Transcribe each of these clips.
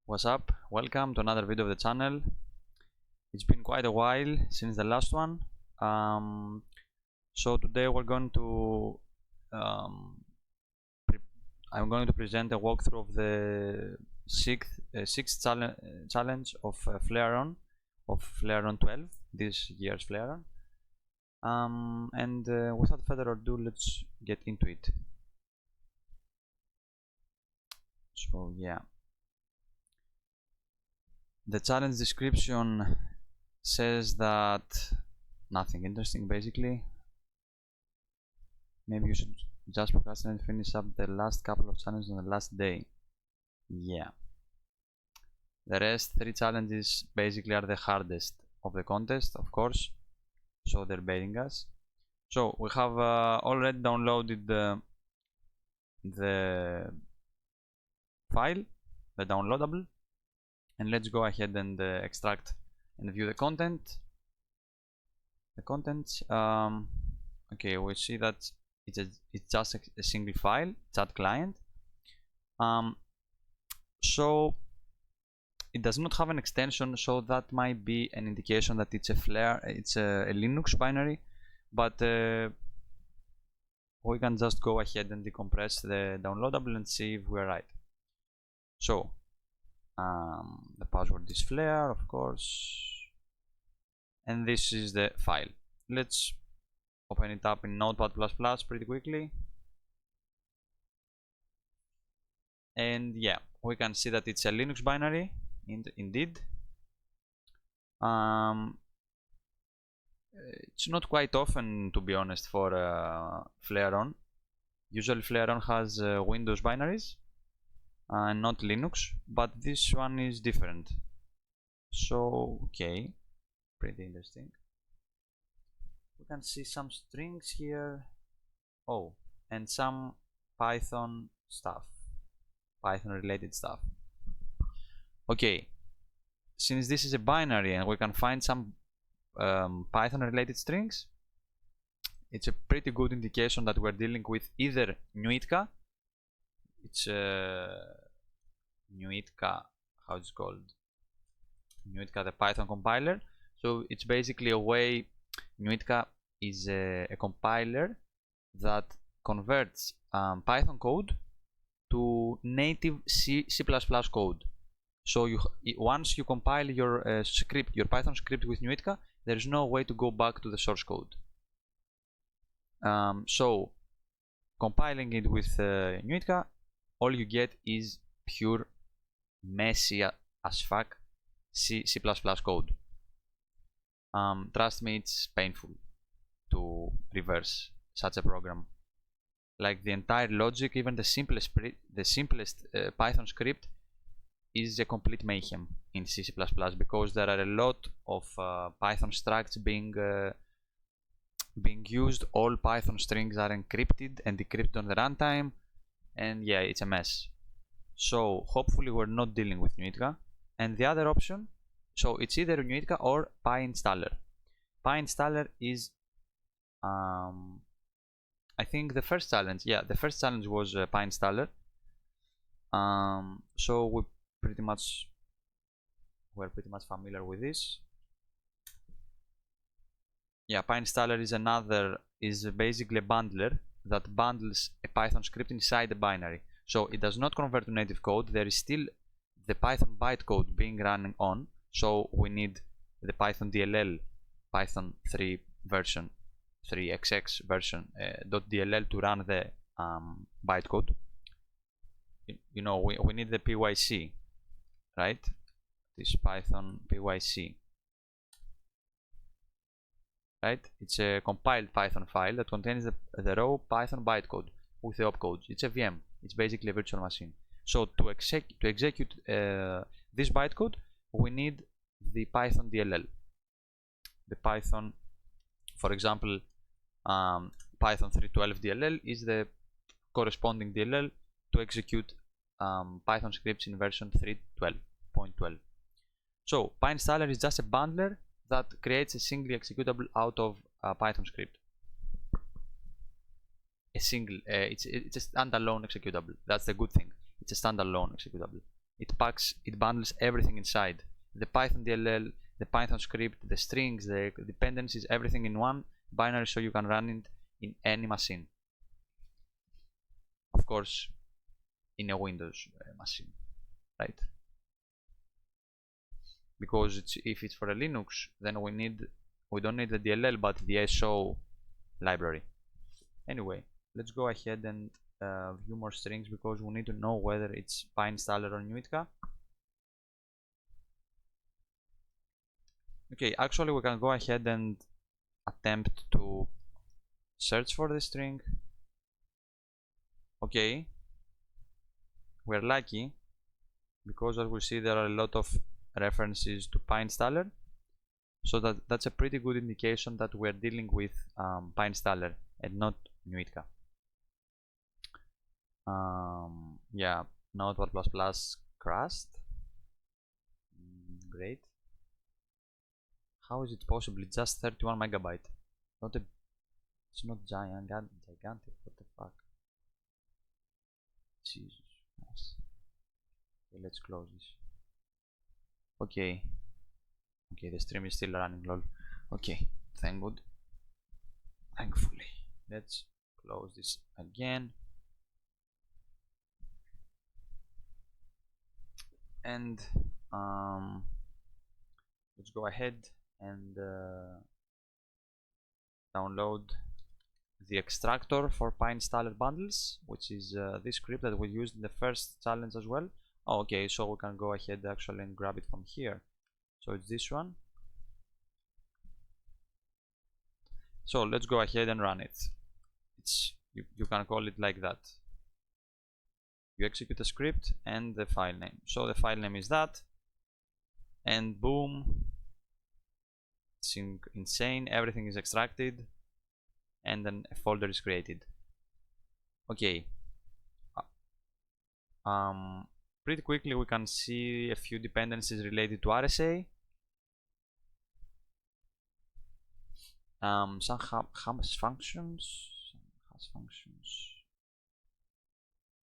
What's up? Welcome to another video of the channel. It's been quite a while since the last one. So today we're going to I'm going to present a walkthrough of the sixth challenge of Flare-On 12, this year's Flare-On. Without further ado, let's get into it. So yeah. The challenge description says that nothing interesting basically. Maybe you should just procrastinate and finish up the last couple of challenges on the last day. Yeah. The rest 3 challenges basically are the hardest of the contest, of course. So they're baiting us. So we have already downloaded the file, the downloadable. And let's go ahead and extract and view the content. Okay, we see that it's just a single file, chat client. So it does not have an extension, so that might be an indication that it's a Linux binary. But we can just go ahead and decompress the downloadable and see if we're right. So the password is Flare, of course, and this is the file. Let's open it up in Notepad++ pretty quickly, and yeah, we can see that it's a Linux binary indeed. It's not quite often, to be honest, for Flare-On. Usually Flare-On has Windows binaries and not Linux, but this one is different. So okay, pretty interesting. We can see some strings here. Oh, and some Python stuff, Python related stuff. Okay, since this is a binary and we can find some Python related strings, it's a pretty good indication that we're dealing with either Nuitka. It's Nuitka, how it's called? Nuitka, the Python compiler. So it's basically a way. Nuitka is a compiler that converts Python code to native C++ code. So once you compile your script, your Python script with Nuitka, there is no way to go back to the source code. So compiling it with Nuitka, all you get is pure messy as fuck C++ code. Trust me, it's painful to reverse such a program. Like the entire logic, even the simplest Python script is a complete mayhem in C++ because there are a lot of Python structs being used. All Python strings are encrypted and decrypted on the runtime, and yeah, it's a mess. So hopefully we're not dealing with Nuitka. And the other option, so it's either Nuitka or PyInstaller. PyInstaller is I think the first challenge, yeah, the first challenge was PyInstaller. So we're pretty much familiar with this. Yeah, PyInstaller is basically a bundler that bundles a Python script inside the binary. So it does not convert to native code. There is still the Python bytecode being running on. So we need the Python DLL, Python 3 version, 3xx version .dll to run the bytecode. You know, we need the PYC, right? This Python PYC. Right? It's a compiled Python file that contains the raw Python bytecode with the opcodes. It's a VM. It's basically a virtual machine. So to execute this bytecode, we need the Python DLL. The Python, for example, Python 3.12 DLL is the corresponding DLL to execute Python scripts in version 3.12.12. So PyInstaller is just a bundler that creates a single executable out of a Python script. It's a standalone executable. That's the good thing. It's a standalone executable. it bundles everything inside. The Python DLL, the Python script, the strings, the dependencies, everything in one binary, so you can run it in any machine. Of course, in a Windows machine, right? Because if it's for a Linux, then we don't need the DLL but the SO library. Anyway, let's go ahead and view more strings because we need to know whether it's PyInstaller or Nuitka. Okay, actually we can go ahead and attempt to search for the string. Okay, we're lucky because as we see there are a lot of references to PyInstaller, so that's a pretty good indication that we're dealing with PyInstaller and not Nuitka. Yeah, Notepad++ crashed. Great. How is it possible? It's just 31 megabyte. It's not gigantic. What the fuck? Jesus Christ. Okay, let's close this. Okay, the stream is still running, lol. Okay, thank God. Thankfully. Let's close this again. And let's go ahead and download the extractor for PyInstaller bundles, which is this script that we used in the first challenge as well. Oh, okay, so we can go ahead actually and grab it from here. So it's this one. So let's go ahead and run it. You can call it like that. You execute a script and the file name. So the file name is that, and boom, it's insane. Everything is extracted, and then a folder is created. Okay. Pretty quickly we can see a few dependencies related to RSA. Some has functions,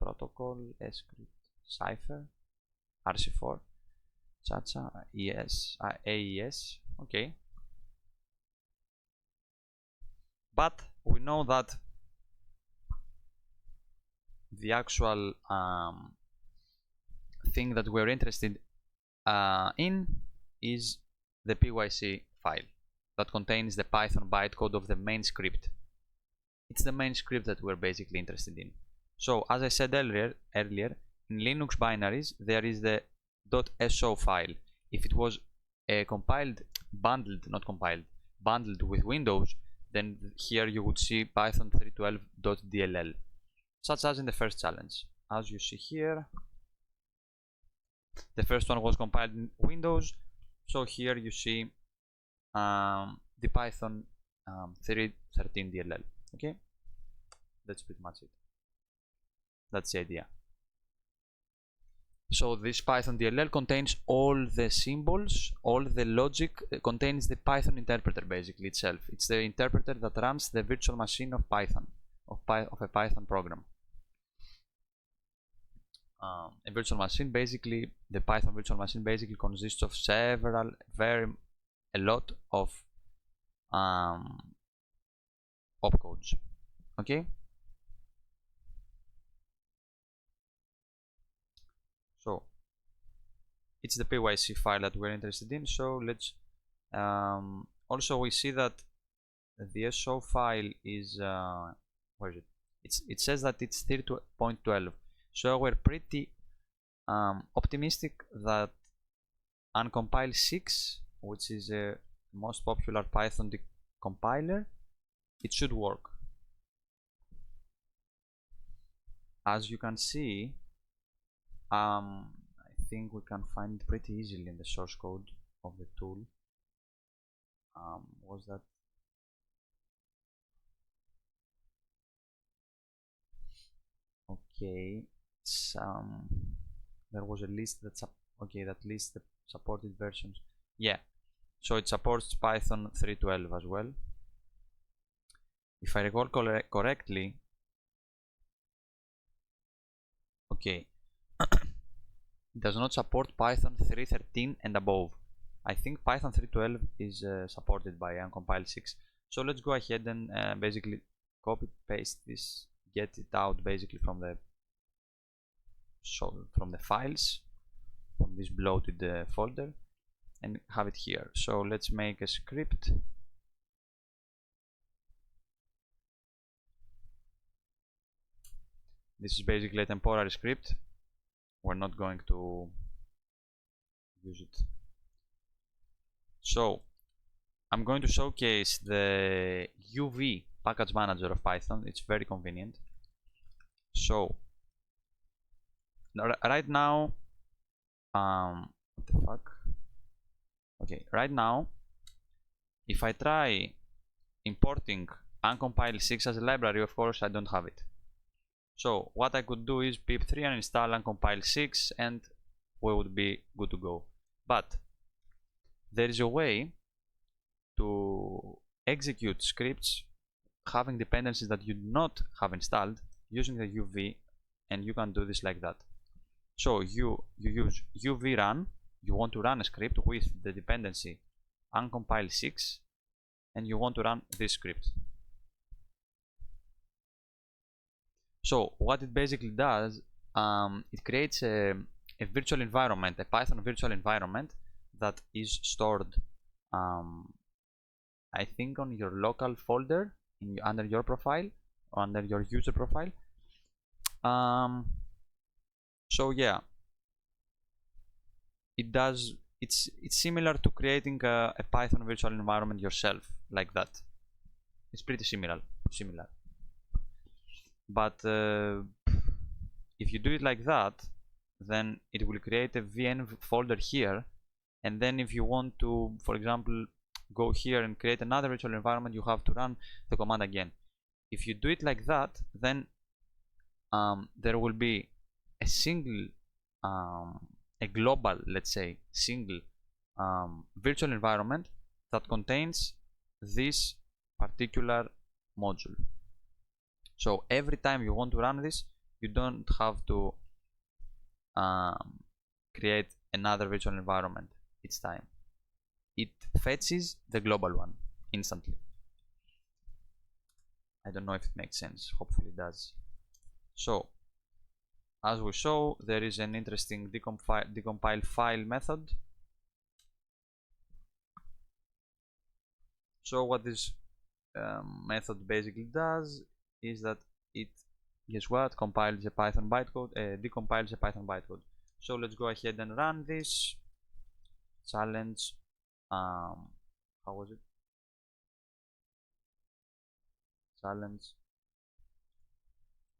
protocol, script, cipher, RC4, Chacha, AES. Okay. But we know that the actual thing that we're interested in is the PYC file that contains the Python bytecode of the main script. It's the main script that we're basically interested in. So as I said earlier, in Linux binaries there is the .so file. If it was bundled with Windows, then here you would see Python 312.dll, such as in the first challenge. As you see here, the first one was compiled in Windows, so here you see the Python 313.dll. Okay, that's pretty much it. That's the idea. So this Python DLL contains all the symbols, all the logic, contains the Python interpreter basically itself. It's the interpreter that runs the virtual machine of Python, of a Python program. A virtual machine basically, the Python virtual machine basically consists of a lot of opcodes. Okay. So it's the PYC file that we're interested in. So let's also we see that the SO file is where is it? It says that it's 3.12. So we're pretty optimistic that uncompile 6, which is the most popular Python decompiler, it should work. As you can see, I think we can find it pretty easily in the source code of the tool. Was that? Okay, there was a list that lists the supported versions. Yeah, so it supports Python 3.12 as well. If I recall correctly, okay. It does not support Python 3.13 and above. I think Python 3.12 is supported by uncompiled 6. So let's go ahead and basically copy paste this, get it out basically from the files, from this bloated folder, and have it here. So let's make a script. This is basically a temporary script. We're not going to use it. So I'm going to showcase the UV package manager of Python. It's very convenient. So right now, what the fuck? Okay, right now, if I try importing uncompiled 6 as a library, of course I don't have it. So what I could do is pip3 and install uncompiled 6 and we would be good to go. But there is a way to execute scripts having dependencies that you do not have installed using the UV, and you can do this like that. So you use UV run. You want to run a script with the dependency uncompiled 6 and you want to run this script. So what it basically does, it creates a virtual environment, a Python virtual environment that is stored, I think, on your local folder under your profile, under your user profile. So yeah, it's similar to creating a Python virtual environment yourself, like that. It's pretty similar. But if you do it like that, then it will create a VN folder here, and then if you want to, for example, go here and create another virtual environment, you have to run the command again. If you do it like that, then there will be a single, a global, let's say, single virtual environment that contains this particular module. So every time you want to run this, you don't have to create another virtual environment each time. It fetches the global one instantly. I don't know if it makes sense. Hopefully it does. So as we saw, there is an interesting decompile file method. So what this method basically does is that it, guess what, compiles a Python bytecode, decompiles a Python bytecode. So let's go ahead and run this challenge. How was it? Challenge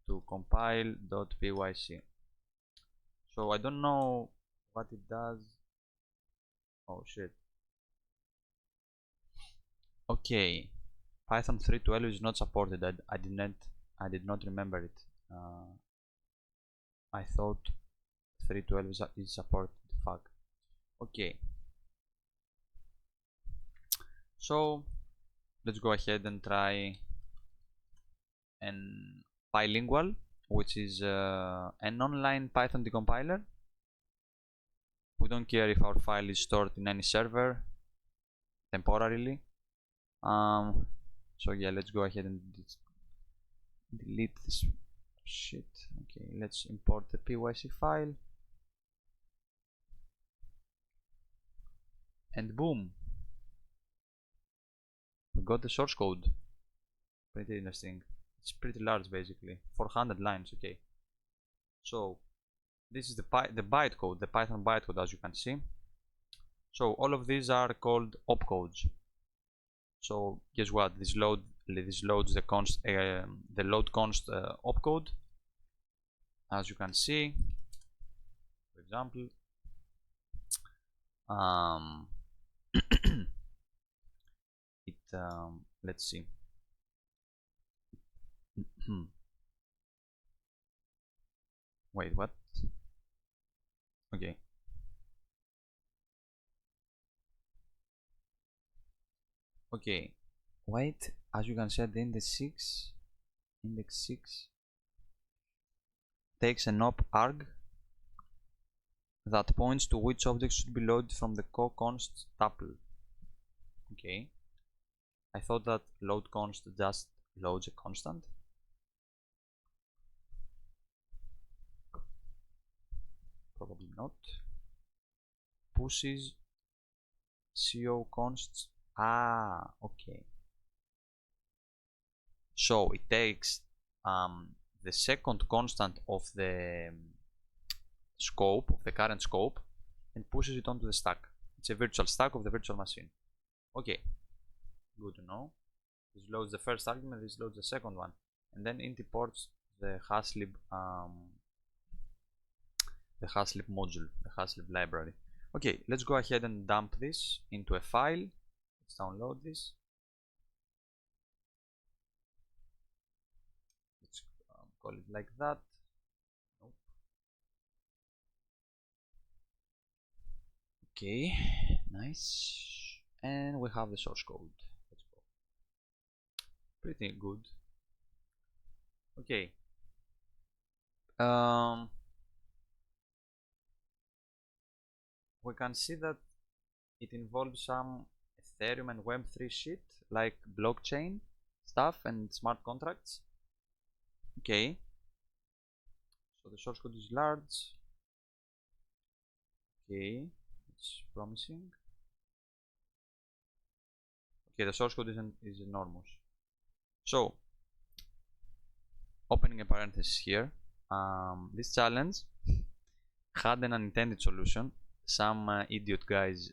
to compile.pyc. So I don't know what it does. Oh shit. Okay, Python 3.12 is not supported. I did not remember it. I thought 3.12 is supported. Fuck. Okay. So let's go ahead and try an bilingual, which is an online Python decompiler. We don't care if our file is stored in any server temporarily. So yeah, let's go ahead and delete this shit. Okay, let's import the pyc file, and boom, we got the source code. Pretty interesting. It's pretty large, basically 400 lines. Okay, so this is the bytecode, the Python bytecode, as you can see. So all of these are called opcodes. So guess what? This loads the const, the load const opcode. As you can see, for example, let's see. Wait, what? Okay. Okay, wait, as you can see at the index 6 takes an op arg that points to which object should be loaded from the co-const tuple. Okay, I thought that load const just loads a constant. Probably not. Pushes co consts. Ah, okay. So it takes the second constant of the scope, of the current scope, and pushes it onto the stack. It's a virtual stack of the virtual machine. Okay, good to know. This loads the first argument, this loads the second one, and then it imports the hashlib module, the hashlib library. Okay, let's go ahead and dump this into a file. Let's download this. Let's call it like that. Nope. Okay, nice. And we have the source code. Let's go. Pretty good. Okay. We can see that it involves some Ethereum and Web3 shit like blockchain stuff and smart contracts. Okay, so the source code is large. Okay, it's promising. Okay, the source code is enormous. So, opening a parenthesis here, this challenge had an unintended solution. Some idiot guys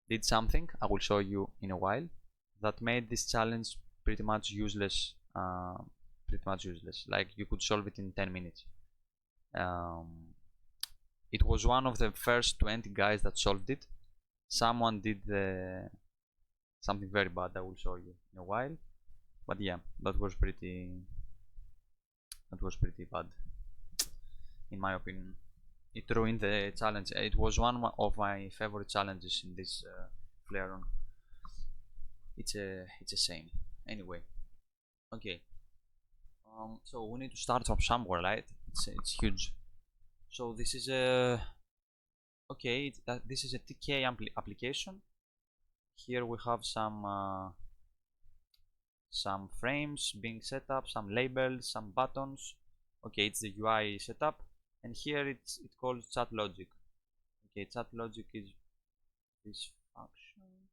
did something, I will show you in a while, that made this challenge pretty much useless. Like you could solve it in 10 minutes. It was one of the first 20 guys that solved it. Someone did something very bad, I will show you in a while. But yeah, that was pretty bad in my opinion. It ruined the challenge. It was one of my favorite challenges in this Flare-on. It's a shame. Anyway, okay. So we need to start from somewhere, right? It's huge. So this is a this is a TK application. Here we have some frames being set up, some labels, some buttons. Okay, it's the UI setup. And here it's called chat logic. Okay, chat logic is this function.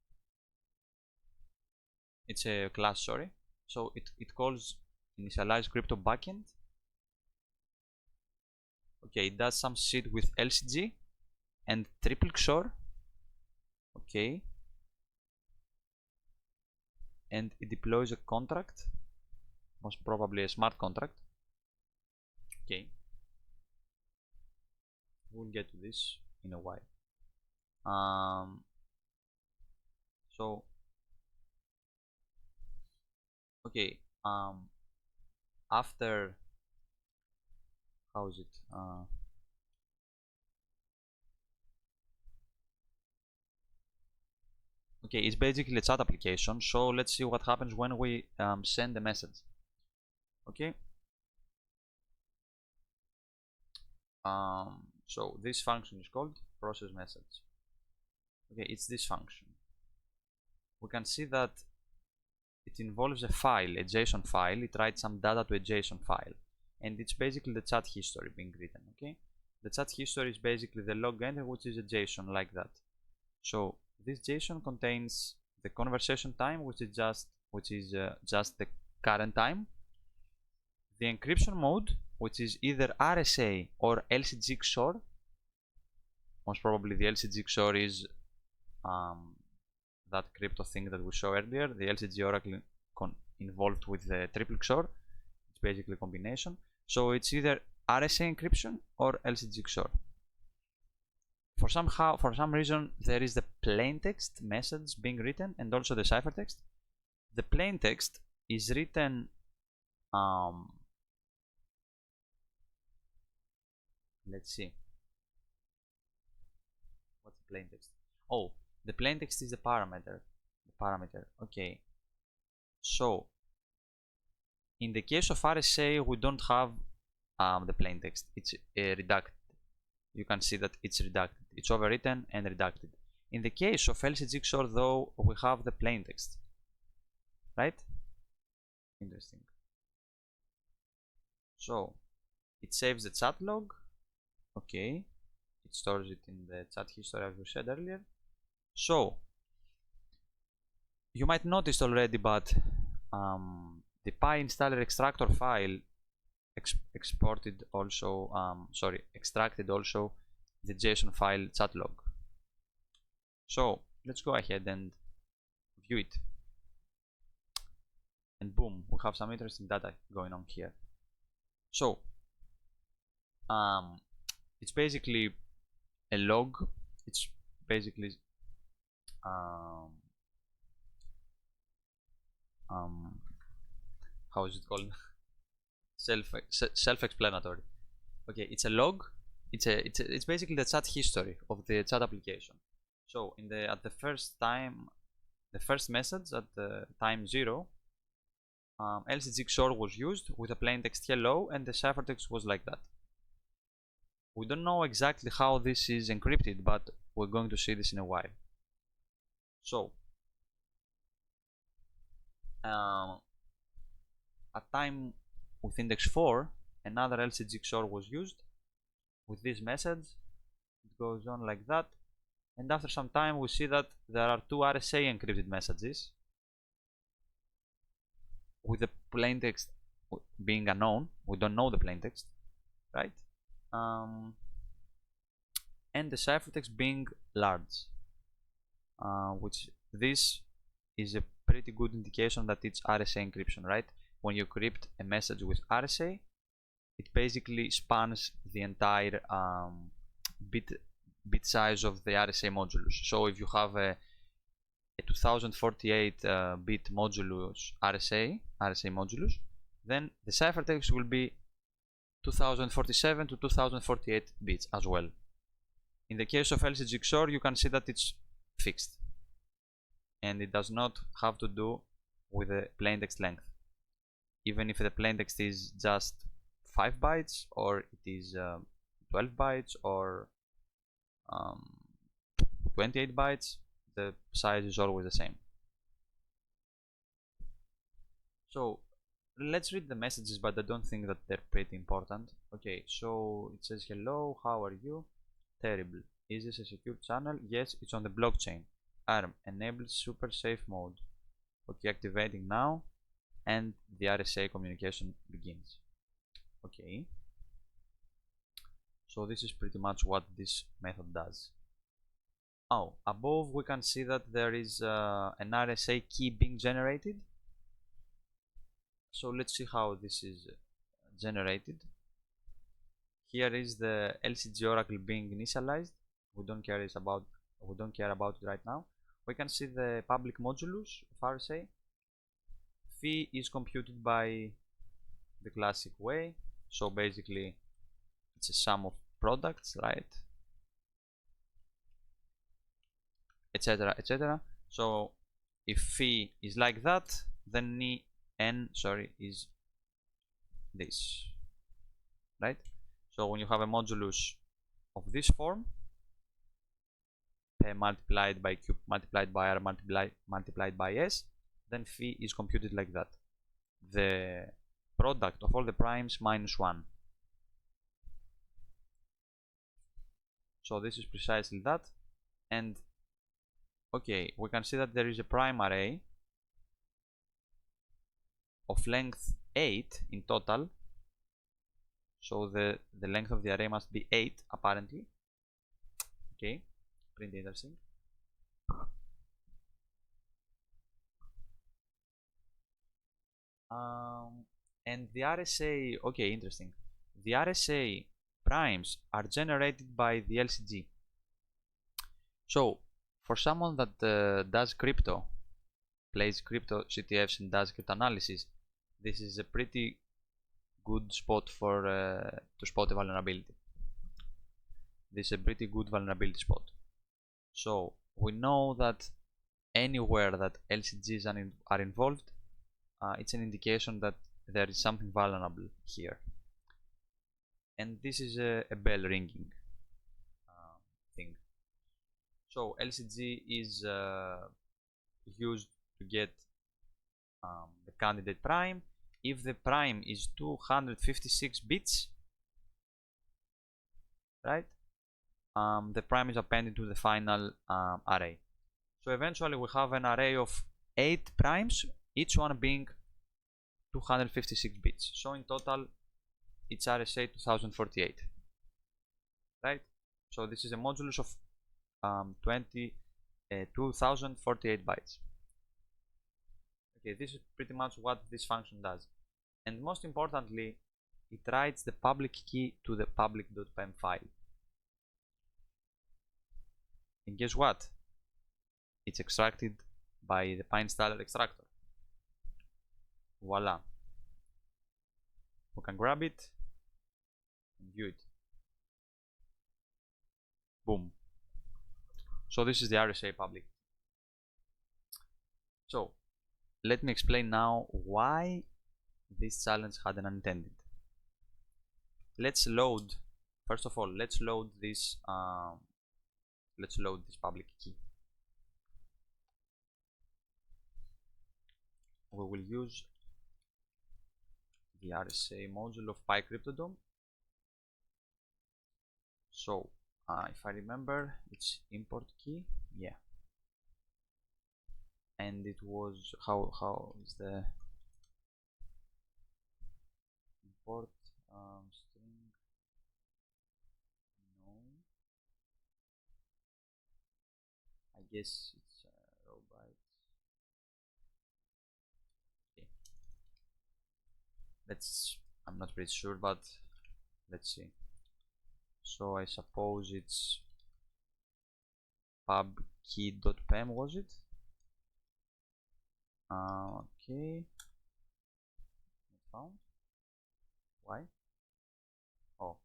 It's a class, sorry. So it calls initialize crypto backend. Okay, it does some shit with LCG and TripleXOR. Okay, and it deploys a contract, most probably a smart contract. Okay. We'll get to this in a while. So okay, after, how is it, okay, it's basically a chat application. So let's see what happens when we send a message. Okay, so this function is called process message. Okay, it's this function. We can see that it involves a file, a JSON file. It writes some data to a JSON file, and it's basically the chat history being written. Okay, the chat history is basically the log entry, which is a JSON like that. So this JSON contains the conversation time, which is just the current time, the encryption mode, which is either RSA or LCG XOR. Most probably the LCG XOR is that crypto thing that we saw earlier, the LCG oracle involved with the TripleXOR. It's basically a combination. So it's either RSA encryption or LCG XOR. For some reason, there is the plaintext message being written and also the ciphertext. The plaintext is written let's see, what's the plaintext? Oh, the plaintext is the parameter. Okay, so in the case of RSA we don't have the plaintext, it's redacted. you can see that it's redacted. It's overwritten and redacted. In the case of LCG XOR though, we have the plaintext, right? Interesting. So it saves the chat log. Okay, it stores it in the chat history as we said earlier. So you might notice already, but the PyInstaller extractor file extracted also the JSON file chat log. So let's go ahead and view it. And boom, we have some interesting data going on here. So it's basically a log. It's basically how is it called? Self-explanatory. Okay, it's a log. It's basically the chat history of the chat application. So at the first message at the time 0, LCG XOR was used with a plaintext hello, and the ciphertext was like that. We don't know exactly how this is encrypted, but we're going to see this in a while. So at time with index 4, another LCG XOR was used with this message. It goes on like that, and after some time we see that there are 2 RSA encrypted messages with the plaintext being unknown. We don't know the plaintext, right? And the ciphertext being large, which this is a pretty good indication that it's RSA encryption, right? When you encrypt a message with RSA, it basically spans the entire bit size of the RSA modulus. So if you have a 2048 bit modulus RSA modulus, then the ciphertext will be 2047 to 2048 bits as well. In the case of LCG XOR, you can see that it's fixed, and it does not have to do with the plaintext length. Even if the plaintext is just 5 bytes, or it is 12 bytes, or 28 bytes, the size is always the same. So let's read the messages, but I don't think that they're pretty important. Okay, so it says hello, how are you? Terrible. Is this a secure channel? Yes, it's on the blockchain. ARM enables super safe mode. Okay, activating now, and the RSA communication begins. Okay, so this is pretty much what this method does. Oh, above we can see that there is an RSA key being generated. So let's see how this is generated. Here is the LCG oracle being initialized. We don't care about it right now. We can see the public modulus of RSA. Fee is computed by the classic way. So basically it's a sum of products, right? Etc, etc. So if fee is like that, then n is this, right? So when you have a modulus of this form, p multiplied by q multiplied by r multiplied by s, then phi is computed like that. The product of all the primes minus 1. So this is precisely that. And okay, we can see that there is a prime array of length 8 in total. So the length of the array must be 8 apparently. Okay, pretty interesting. And the RSA, okay, interesting. The RSA primes are generated by the LCG. So for someone that does crypto, plays crypto CTFs and does cryptanalysis, this is a pretty good spot for to spot a vulnerability. This is a pretty good vulnerability spot. So we know that anywhere that LCGs are involved, it's an indication that there is something vulnerable here. And this is a bell ringing. thing. So LCG is used to get the candidate prime. If the prime is 256 bits, right, the prime is appended to the final array. So eventually we have an array of 8 primes, each one being 256 bits. So in total it's RSA 2048, right? So this is a modulus of 2048 bytes. Okay, this is pretty much what this function does. And most importantly, it writes the public key to the public.pem file. And guess what? It's extracted by the PyInstaller extractor. Voila. We can grab it and view it. Boom. So this is the RSA public. So let me explain now why this challenge had an unintended. Let's load, first of all, let's load this public key. We will use the RSA module of PyCryptodom. So if I remember, it's import key, yeah. And it was how is the import string? No, I guess it's row bytes. Okay, I'm not pretty sure, but let's see. So I suppose it's pubkey.pem, was it? Okay, not found. Why? Oh,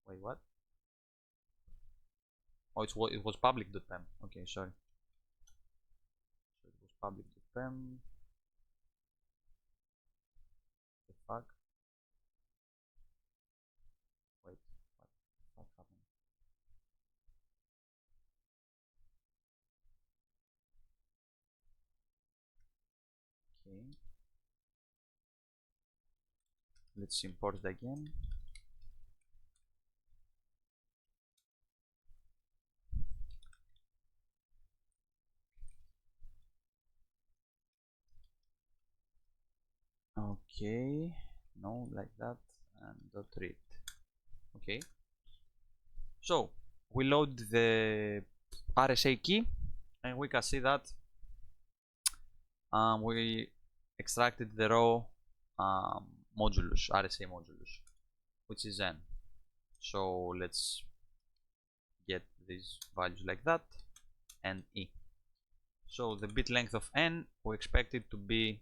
wait, what? Oh, it was public.pem. Okay, sorry. So it was public.pem. The fuck? Wait, what happened? Okay. Let's import it again. Okay, no, like that, and dot read. Okay, so we load the RSA key and we can see that we extracted the raw modulus, RSA modulus, which is n. So let's get these values like that, and e. So the bit length of n, we expect it to be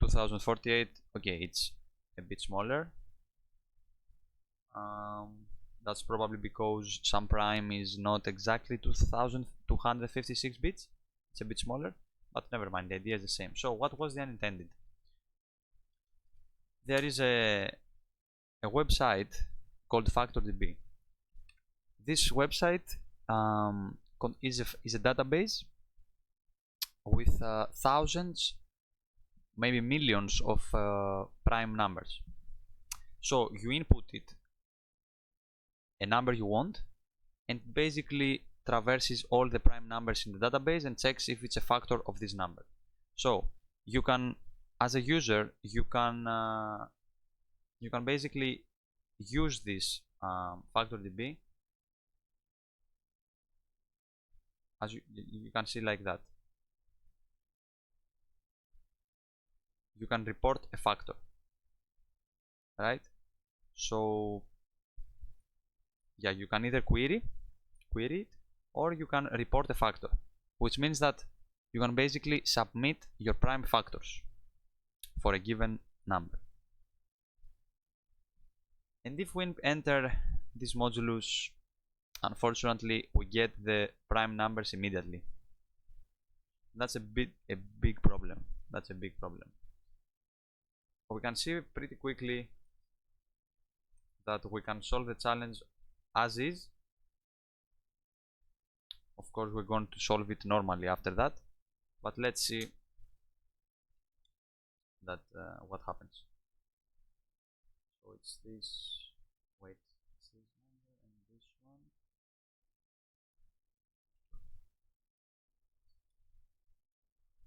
2048. Okay, it's a bit smaller. That's probably because some prime is not exactly 2256 bits. It's a bit smaller, but never mind, the idea is the same. So what was the unintended? There is a website called factordb. This website is a database with thousands, maybe millions of prime numbers. So you input it a number you want, and basically traverses all the prime numbers in the database and checks if it's a factor of this number. So you can, as a user, you can basically use this factordb, as you can see like that. You can report a factor, right? So yeah, you can either query it, or you can report a factor, which means that you can basically submit your prime factors for a given number. And if we enter this modulus, unfortunately we get the prime numbers immediately. That's a big problem. That's a big problem. We can see pretty quickly that we can solve the challenge as is. Of course, we're going to solve it normally after that, but let's see that what happens. So it's this. Wait, it's this number and this one.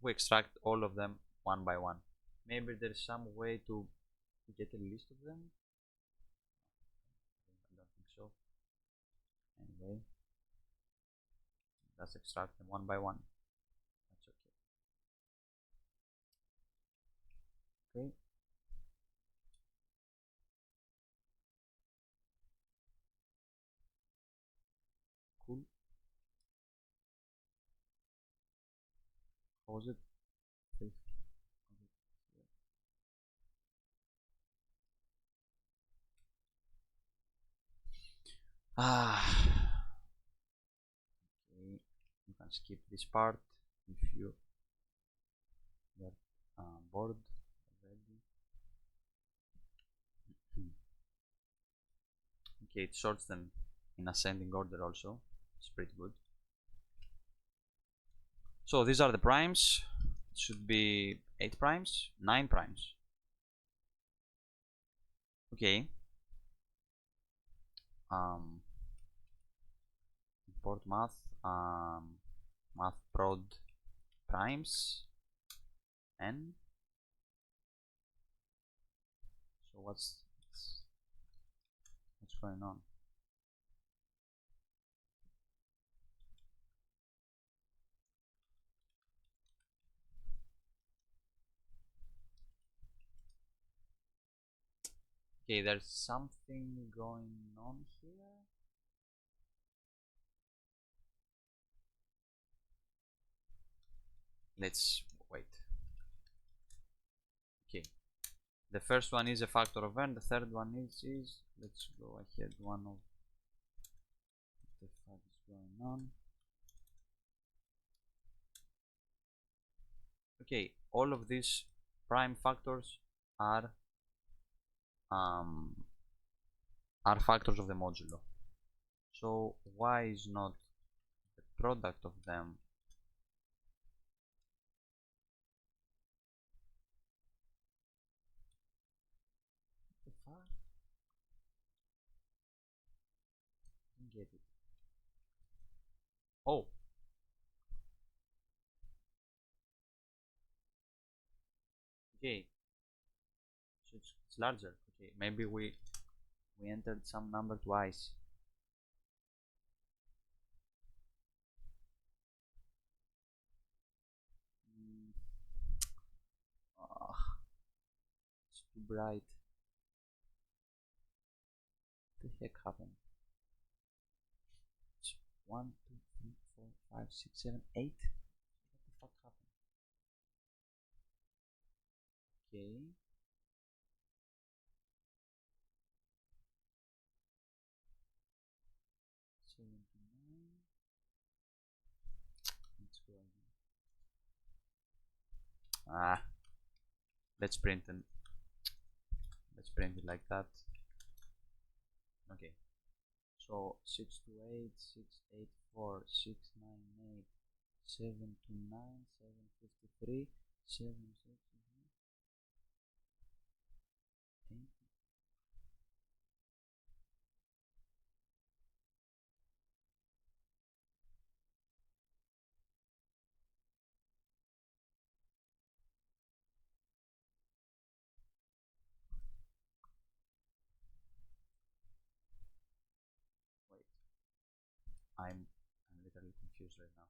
We extract all of them one by one. Maybe there's some way to get a list of them. I don't think so. Anyway, let's extract them one by one. That's okay. Okay. Cool. How was it? Okay, you can skip this part if you are bored already. Okay, it sorts them in ascending order also. It's pretty good. So these are the primes. It should be 8 primes, 9 primes. Okay. Import math, math prod primes n. So what's going on? Okay, there's something going on here. Let's wait. Okay, the first one is a factor of n. The third one is let's go ahead. One of the fuck is going on. Okay, all of these prime factors are factors of the modulo. So why is not the product of them the fuck? Didn't get it. Oh, okay, so it's larger. Okay, maybe we entered some number twice. It's too bright. What the heck happened? It's 1, 2, 3, 4, 5, 6, 7, 8. What the fuck happened? Okay. Let's go again. Let's print them. Let's print it like that. Okay. So 6 to 8, 6, 8, 4, 6, 9, 8, 7 to 9, 7, 53, 7, 6, 8. Wait, I'm literally confused right now.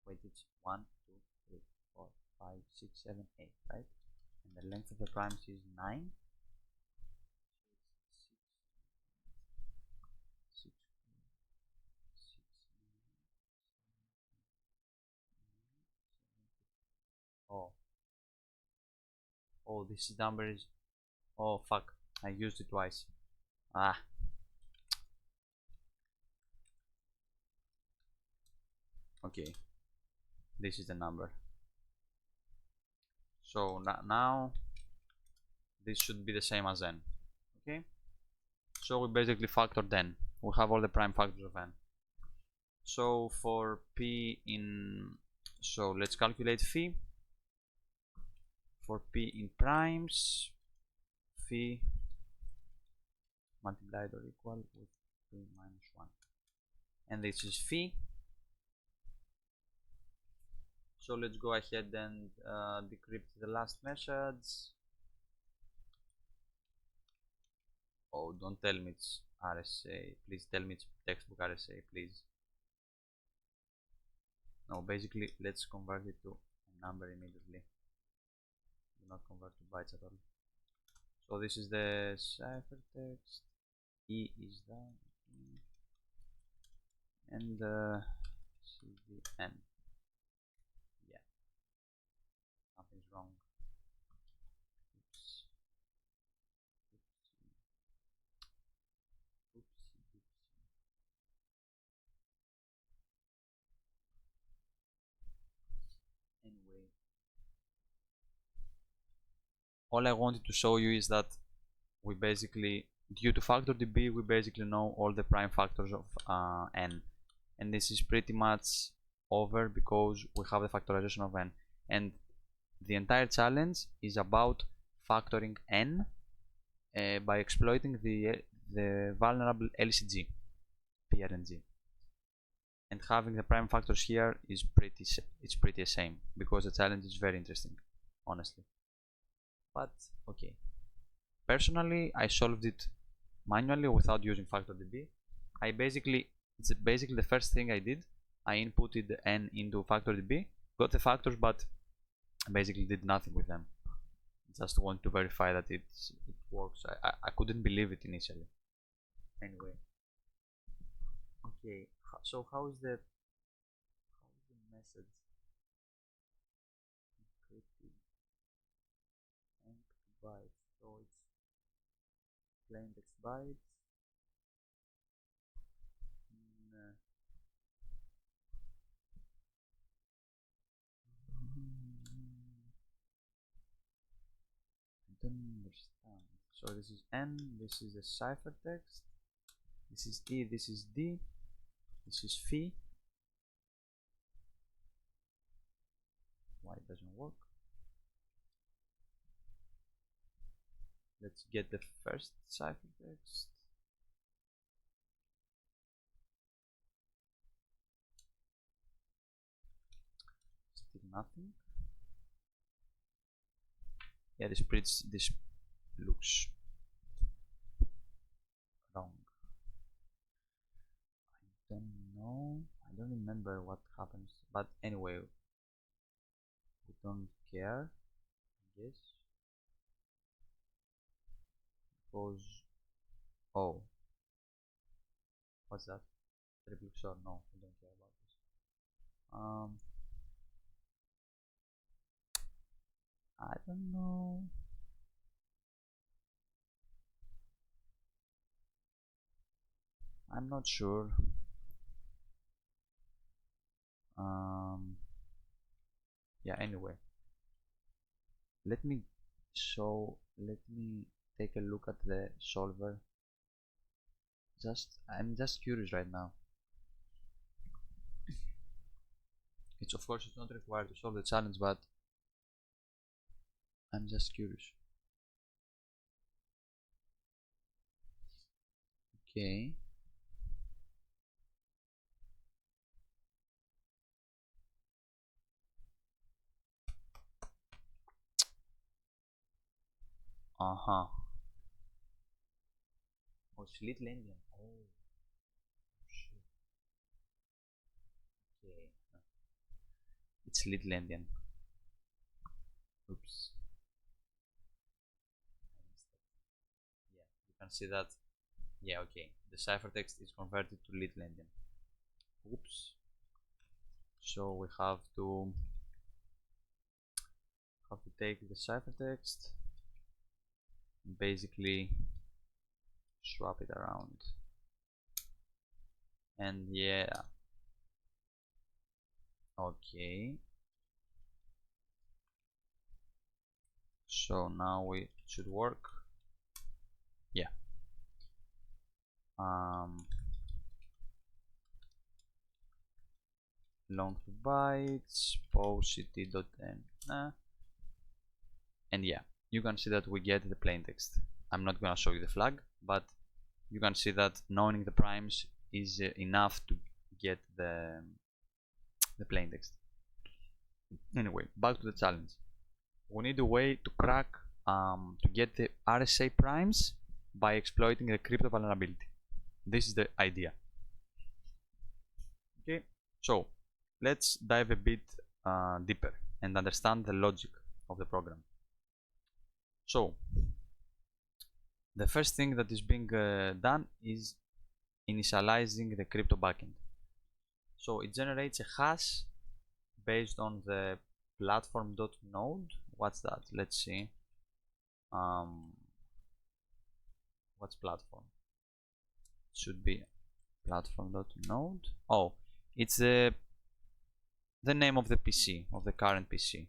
Wait, it's 1, 2, 3, 4, 5, 6, 7, 8, right? And the length of the primes is 9. 6, 6, 9, oh, this number is, oh fuck, I used it twice. Okay, this is the number. So now this should be the same as n. Okay, So we basically factored n. We have all the prime factors of n. So for p in, so let's calculate phi. For p in primes, phi multiplied or equal with p minus 1, and this is phi. So let's go ahead and decrypt the last message. Oh, don't tell me it's RSA. Please tell me it's textbook RSA, please. No, basically let's convert it to a number immediately. Do not convert to bytes at all. So this is the ciphertext. E is that, and CDN. Yeah, something's wrong. Oops. Oopsie. Anyway, all I wanted to show you is that we basically, due to factordb, we basically know all the prime factors of n, and this is pretty much over because we have the factorization of n, and the entire challenge is about factoring n by exploiting the vulnerable LCG PRNG, and having the prime factors here is pretty the same, because the challenge is very interesting, honestly. But okay, personally I solved it manually without using factordb. It's basically the first thing I did. I inputted n into factordb, got the factors, but basically did nothing with them. Just want to verify that it works. I couldn't believe it initially. Anyway, okay, so how is the message encrypted and bytes? So it's plain text bytes. I don't understand. So this is n, this is the ciphertext, this is e, this is d, this is phi. Why it doesn't work? Let's get the first ciphertext. Still nothing. Yeah, this looks wrong. I don't know. I don't remember what happens. But anyway, we don't care, I guess. Because, oh, what's that? TripleXOR? No, we don't care about this. I don't know. I'm not sure. Yeah, anyway, let me take a look at the solver. I'm just curious right now. It's, of course, it's not required to solve the challenge, but I'm just curious. Okay. Oh, it's little endian. Oh, shit. Okay. It's little endian. Oops. Yeah, you can see that. Yeah, okay. The ciphertext is converted to little endian. Oops. So we have to take the ciphertext and basically swap it around. And yeah, okay. So now it should work. Yeah. long to bytes posity.n, and yeah, you can see that we get the plain text. I'm not gonna show you the flag, but you can see that knowing the primes is enough to get the plain text. Anyway, back to the challenge. We need a way to crack to get the RSA primes by exploiting the crypto vulnerability. This is the idea. Okay, so let's dive a bit deeper and understand the logic of the program. So the first thing that is being done is initializing the crypto backend. So it generates a hash based on the platform.node. What's that? Let's see. What's platform? It should be platform.node. Oh, it's the name of the PC, of the current PC,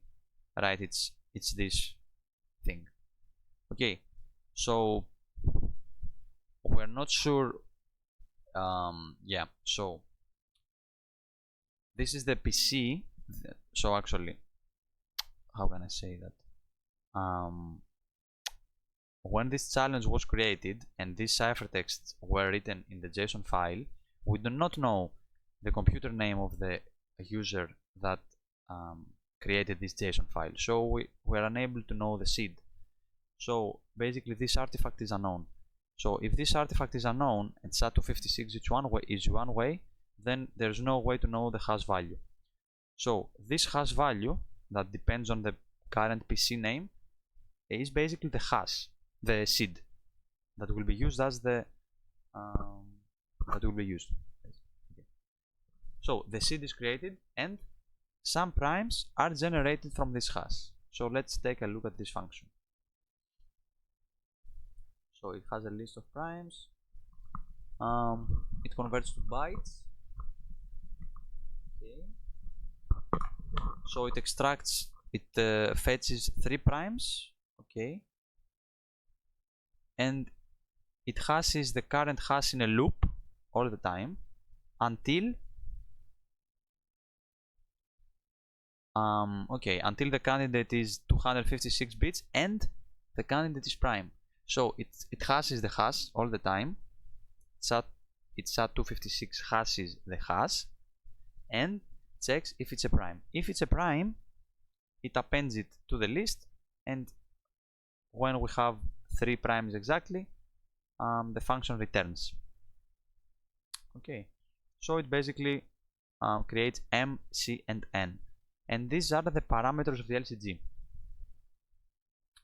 right? It's this thing. Okay, so we're not sure. Yeah, so this is the PC. So actually, how can I say that? When this challenge was created and these ciphertexts were written in the JSON file, we do not know the computer name of the user that created this JSON file, so we were unable to know the seed. So basically this artifact is unknown. So if this artifact is unknown and SAT256 is one way, then there's no way to know the hash value. So this hash value that depends on the current PC name is basically the hash, the seed that will be used as the Okay. So the seed is created and some primes are generated from this hash. So let's take a look at this function. So it has a list of primes. It converts to bytes. Okay. So it extracts, it fetches 3 primes. Okay. And it hashes the current hash in a loop all the time until until the candidate is 256 bits and the candidate is prime. So it hashes the hash all the time. It's SAT256 hashes the hash and checks if it's a prime. If it's a prime, it appends it to the list, and when we have 3 primes exactly, the function returns. Okay, so it basically creates M, C, and N, and these are the parameters of the LCG.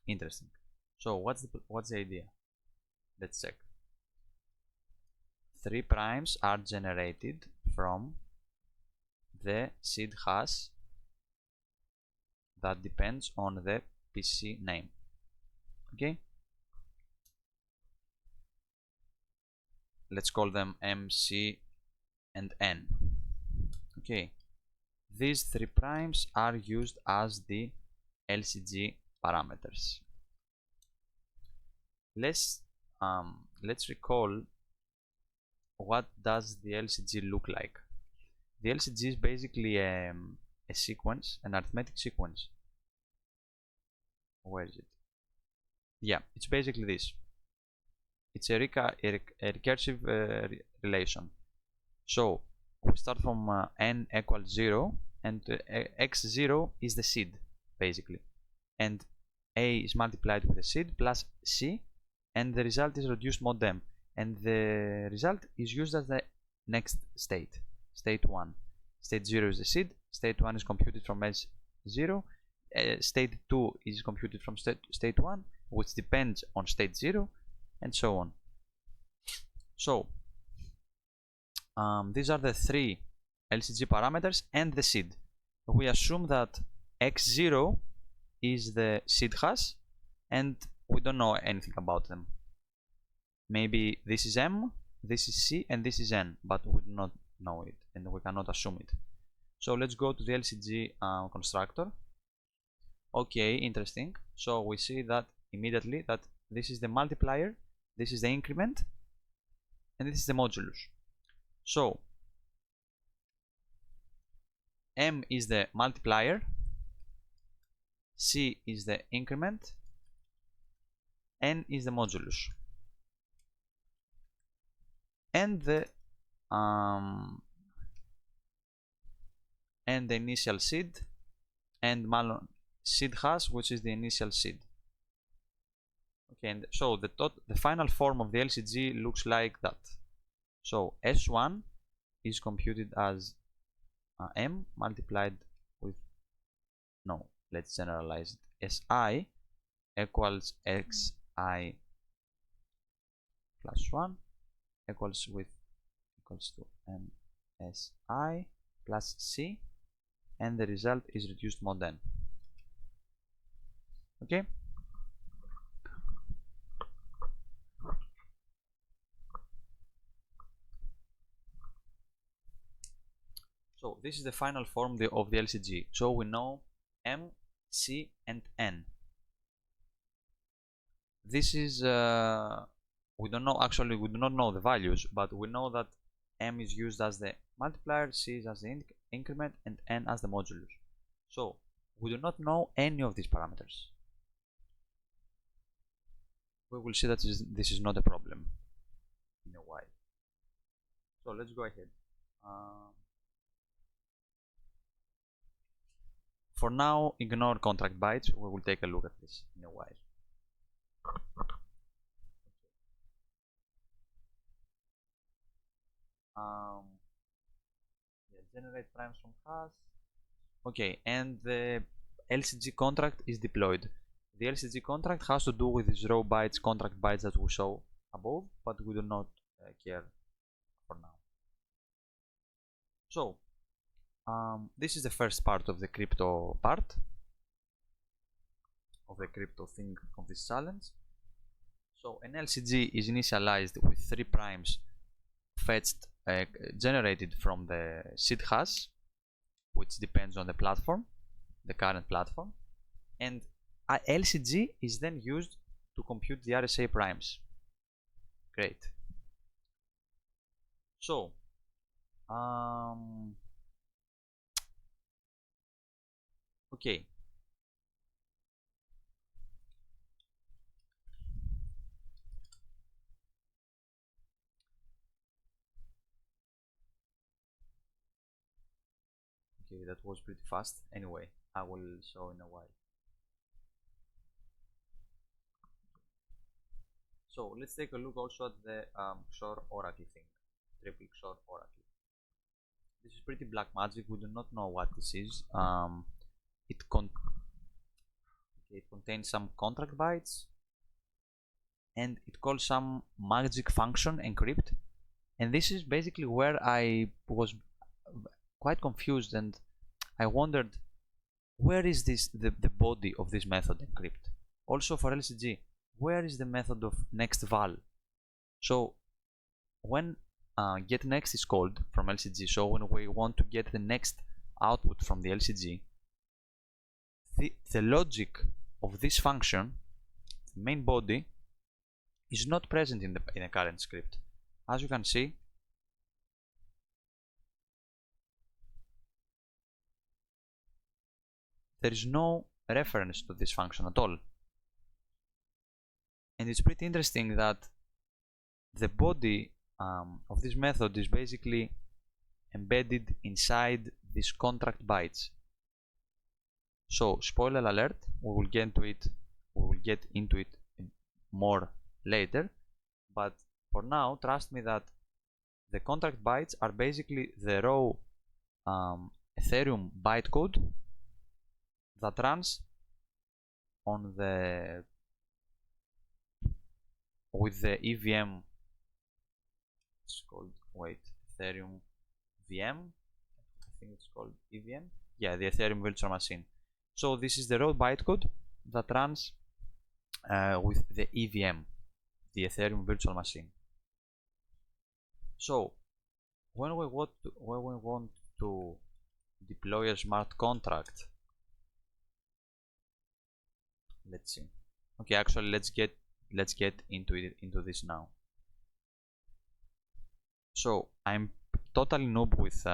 Interesting. So what's the idea? Let's check. 3 primes are generated from the seed hash that depends on the PC name. Okay, let's call them M, C, and N. Okay, these 3 primes are used as the LCG parameters. Let's recall, what does the LCG look like? The LCG is basically a sequence, an arithmetic sequence. Where is it? Yeah, it's basically this. It's a recursive relation. So we start from n equals 0, and x0 is the seed basically, and a is multiplied with the seed plus c, and the result is reduced mod m, and the result is used as the next state, state 1. State 0 is the seed, state 1 is computed from s0, state 2 is computed from state 1, which depends on state 0, and so on. So these are the 3 LCG parameters and the seed. We assume that x0 is the seed hash, and we don't know anything about them. Maybe this is M, this is C, and this is N, but we do not know it, and we cannot assume it. So let's go to the LCG constructor. Okay, interesting. So we see that immediately that this is the multiplier, this is the increment, and this is the modulus. So M is the multiplier, C is the increment, N is the modulus, and the initial seed, and seed hash, which is the initial seed. Okay, and so the final form of the LCG looks like that. So S1 is computed as M multiplied with, no, let's generalize it, Si equals Xi plus 1 equals to MSI plus C, and the result is reduced mod N. Okay. So this is the final form of the LCG. So we know M, C, and N. This is we do not know the values, but we know that M is used as the multiplier, C is as the increment, and N as the modulus. So we do not know any of these parameters. We will see that this is not a problem in a while. So let's go ahead. For now, ignore contract bytes. We will take a look at this in a while. Generate primes from hash. Okay, and the LCG contract is deployed. The LCG contract has to do with these raw bytes, contract bytes that we saw above, but we do not care for now. So this is the first part of the crypto part of the crypto thing of this challenge. So an LCG is initialized with 3 primes fetched, generated from the seed hash, which depends on the platform, the current platform, and LCG is then used to compute the RSA primes. Great. So okay, that was pretty fast. Anyway, I will show in a while. So let's take a look also at the XOR Oracle thing, TripleXOR Oracle. This is pretty black magic. We do not know what this is. It contains some contract bytes, and it calls some magic function encrypt. And this is basically where I was quite confused, and I wondered, where is the body of this method encrypt? Also for LCG, where is the method of next val? So when getNext is called from LCG, so when we want to get the next output from the LCG, the logic of this function, the main body, is not present in the current script. As you can see, there is no reference to this function at all. And it's pretty interesting that the body of this method is basically embedded inside these contract bytes. So spoiler alert, we will get into it more later, but for now trust me that the contract bytes are basically the raw Ethereum bytecode that runs on with the EVM. It's called, wait, Ethereum VM, I think it's called EVM, yeah, the Ethereum virtual machine. So this is the raw bytecode that runs with the EVM, the Ethereum virtual machine. So when we want to deploy a smart contract, let's see. Okay, actually let's get into this now. So I'm totally noob with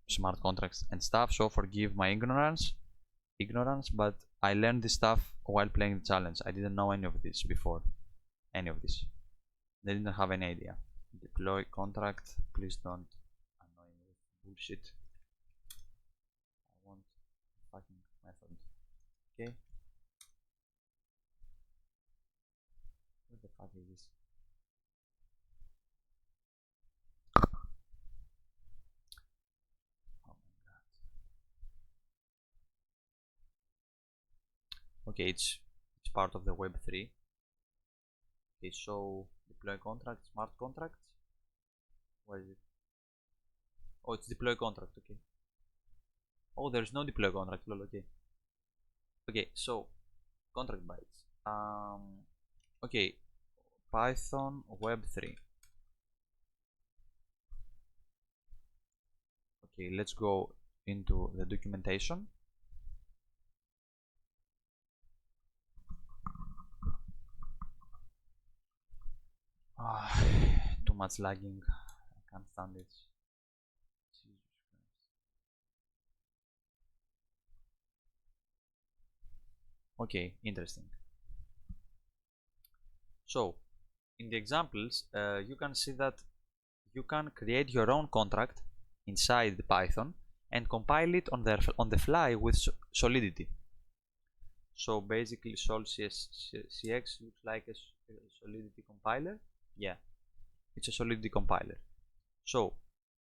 smart contracts and stuff, so forgive my ignorance, but I learned this stuff while playing the challenge. I didn't know any of this before. Any of this. They didn't have any idea. Deploy contract. Please don't annoy me with bullshit. I want fucking method. Okay. What the fuck is this? Oh my god. Okay, it's part of the Web3. Okay, so deploy contract, smart contracts. Where is it? Oh, it's deploy contract. Okay. Oh, there's no deploy contract. Lol. Okay. Okay, so contract bytes. Okay, Python Web3. Okay, let's go into the documentation. Too much lagging. I can't stand it. Jesus Christ. Okay, interesting. So, in the examples, you can see that you can create your own contract inside the Python and compile it on the fly with Solidity. So basically, Sol.cx looks like a Solidity compiler. Yeah, it's a Solidity compiler. So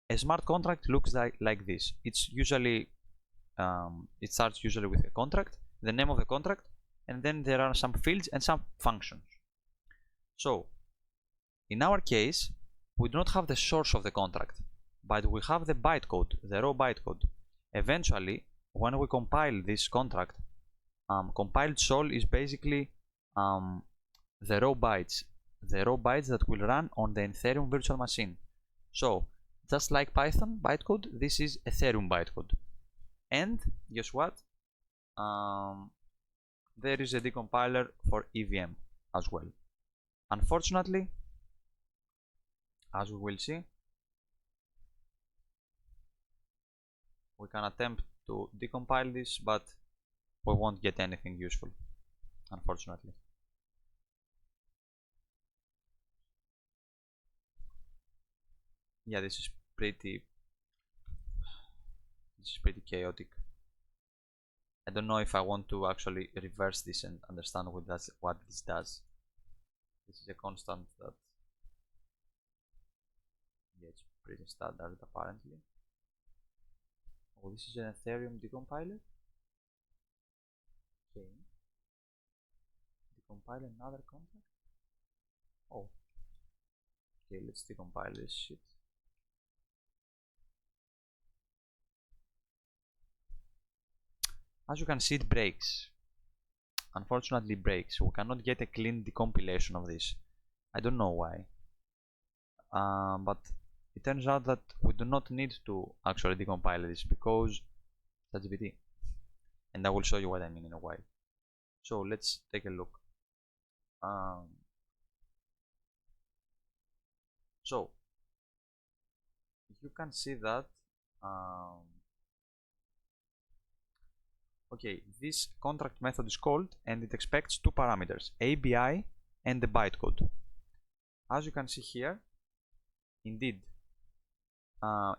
a smart contract looks like this. It's usually it starts usually with a contract, the name of the contract, and then there are some fields and some functions. So in our case, we do not have the source of the contract, but we have the bytecode, the raw bytecode. Eventually, when we compile this contract, compiled sol is basically the raw bytes that will run on the Ethereum virtual machine. So just like Python bytecode, this is Ethereum bytecode. And guess what? There is a decompiler for EVM as well. Unfortunately, as we will see, we can attempt to decompile this, but we won't get anything useful, unfortunately. Yeah, this is pretty chaotic. I don't know if I want to actually reverse this and understand what this does. This is a constant that, yeah, it's pretty standard apparently. Oh, this is an Ethereum decompiler. Okay. Decompile another contract. Oh. Okay, let's decompile this shit. As you can see, it breaks. Unfortunately, breaks. We cannot get a clean decompilation of this. I don't know why. But it turns out that we do not need to actually decompile this because ChatGPT. And I will show you what I mean in a while. So let's take a look. So you can see that okay, this contract method is called and it expects two parameters, ABI and the bytecode. As you can see here, indeed,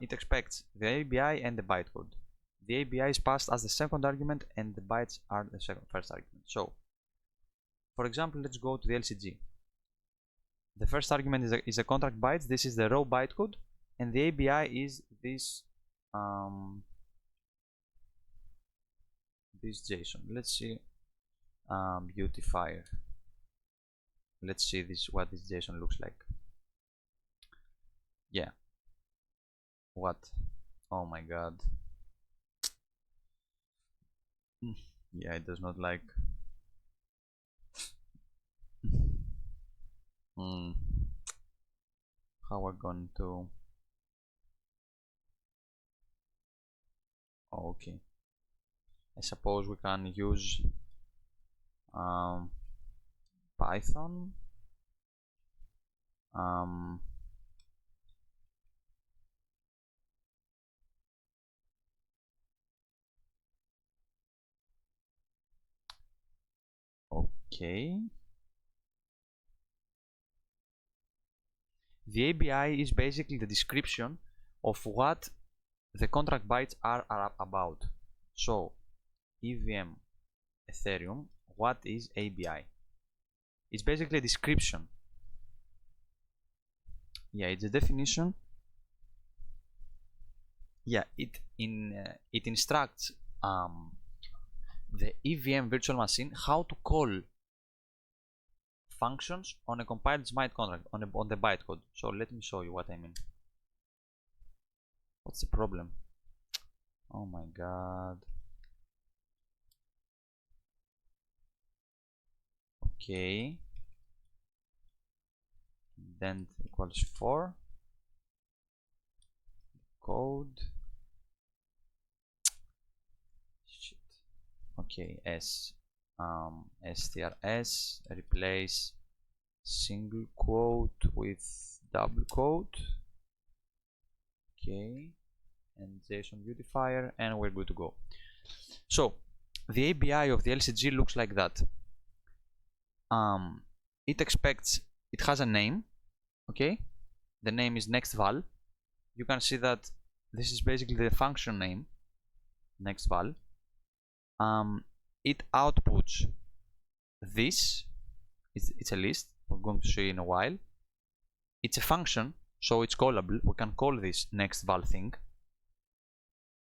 it expects the ABI and the bytecode. The ABI is passed as the second argument and the bytes are the first argument. So, for example, let's go to the LCG. The first argument is a contract bytes. This is the raw bytecode, and the ABI is this this JSON. Let's see beautifier. Let's see what this JSON looks like. Yeah. What? Oh my god. Yeah, it does not like. How we're going to. Oh, okay. I suppose we can use Python Okay. The ABI is basically the description of what the contract bytes are about. So, EVM Ethereum, what is ABI? It's basically a description. Yeah, it's a definition. Yeah, it instructs the EVM virtual machine how to call functions on a compiled smart contract on the bytecode. So let me show you what I mean. What's the problem? Oh my god. Okay. Indent equals 4. Code. Shit. Okay, strs replace single quote with double quote. Okay, and JSON beautifier, and we're good to go. So the ABI of the LCG looks like that. It has a name. Okay, the name is nextval. You can see that this is basically the function name, nextval. It outputs this. It's a list. We're going to show you in a while. It's a function, so it's callable. We can call this nextval thing,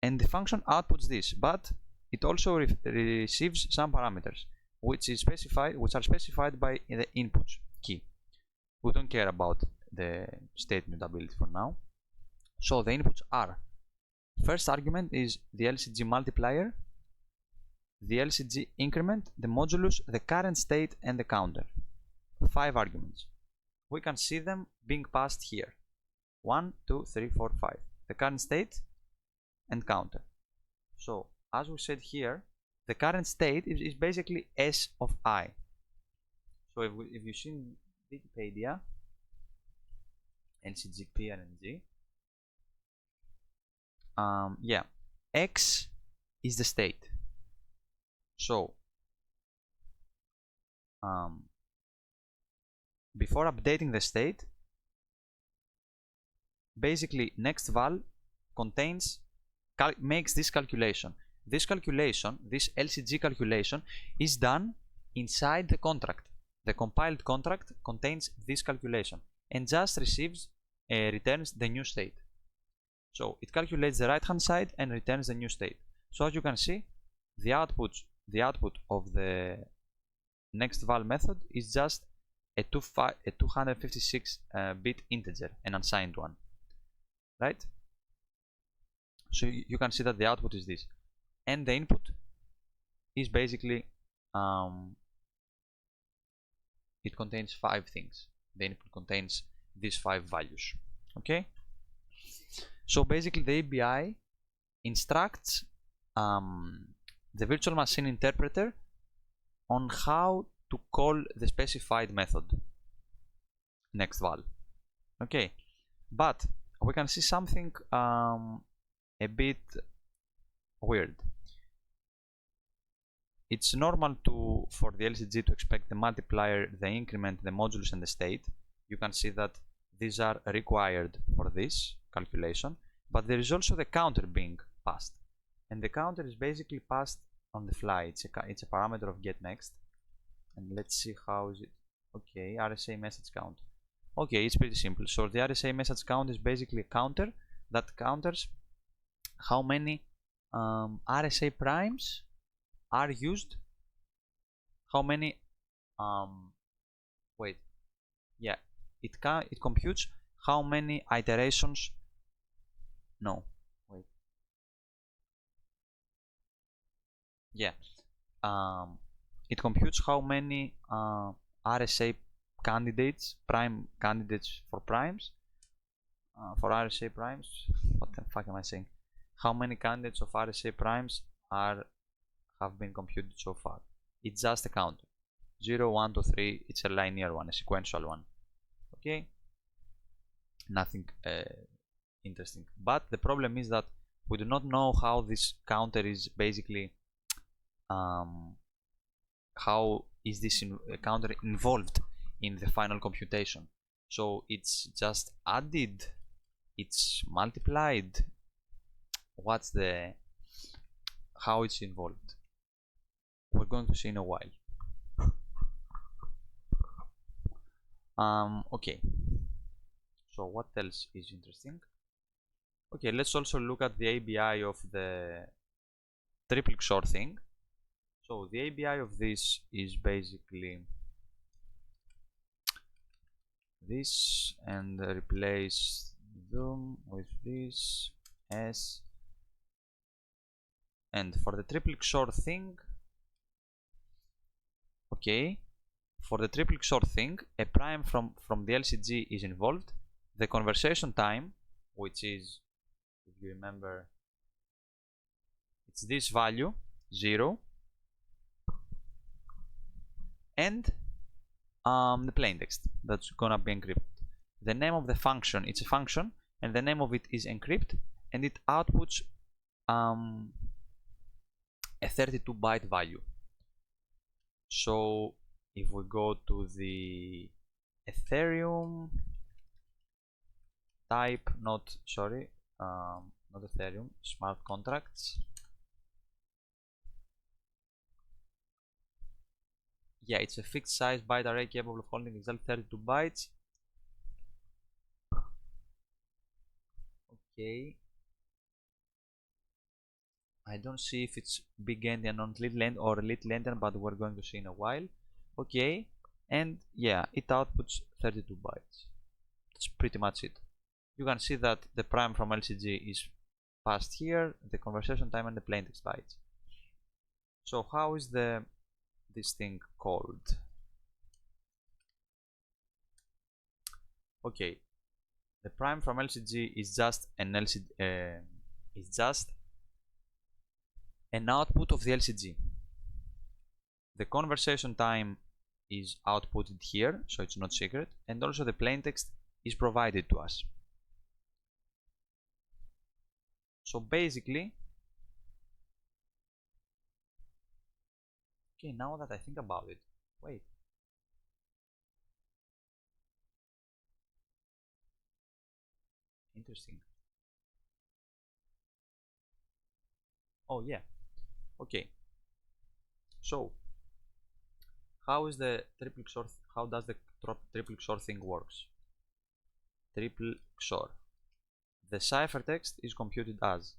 and the function outputs this, but it also receives some parameters, which are specified by the inputs key. We don't care about the state mutability for now. So the inputs are: first argument is the LCG multiplier, the LCG increment, the modulus, the current state, and the counter. 5 arguments. We can see them being passed here. 1, 2, 3, 4, 5. The current state and counter. So as we said here, the current state is basically S of I. So if you see in Wikipedia, LCG PRNG, yeah, X is the state. So before updating the state, basically nextval makes this calculation. This LCG calculation, is done inside the contract. The compiled contract contains this calculation and just returns the new state. So it calculates the right hand side and returns the new state. So as you can see, the output of the nextval method is just a 256 bit integer, an unsigned one, right? So you can see that the output is this, and the input is basically it contains 5 things. The input contains these 5 values. Okay, so basically the ABI instructs the virtual machine interpreter on how to call the specified method nextval. Okay, but we can see something a bit weird. It's normal for the LCG to expect the multiplier, the increment, the modulus, and the state. You can see that these are required for this calculation, but there is also the counter being passed, and the counter is basically passed on the fly. It's a parameter of getNext, and let's see how is it. Okay, RSA message count. Okay, it's pretty simple. So the RSA message count is basically a counter that counters how many RSA primes are used, how many wait, yeah, it computes how many iterations, no, wait, yeah, it computes how many RSA candidates, prime candidates for primes, for RSA primes. What the fuck am I saying? How many candidates of RSA primes have been computed so far? It's just a counter. 0, 1, 2, 3. It's a linear one, a sequential one. Okay, nothing interesting. But the problem is that we do not know how this counter is basically how is this counter involved in the final computation. So it's just added, it's multiplied, what's the, how it's involved, we're going to see in a while. Okay, so what else is interesting? Okay, let's also look at the ABI of the TripleXOR thing. So the ABI of this is basically this, and replace them with this S. And for the TripleXOR thing, okay, for the TripleXOR thing, a prime from the LCG is involved. The conversation time, which is, if you remember, it's this value 0, and the plaintext that's gonna be encrypted. The name of the function, it's a function, and the name of it is encrypt, and it outputs a 32-byte value. So if we go to the Ethereum type, not Ethereum, smart contracts. Yeah, it's a fixed size byte array capable of holding exactly 32 bytes. Okay. I don't see if it's big endian on little endian or little endian, but we're going to see in a while. Okay, and yeah, it outputs 32 bytes. That's pretty much it. You can see that the prime from LCG is passed here, the conversation time and the plaintext bytes. So how is this thing called? Okay, the prime from LCG is just an an output of the LCG. The conversation time is outputted here, so it's not secret, and also the plaintext is provided to us. So basically, okay, now that I think about it, wait. Interesting. Oh yeah, okay. So how is the TripleXOR? How does the TripleXOR thing works? TripleXOR. The ciphertext is computed as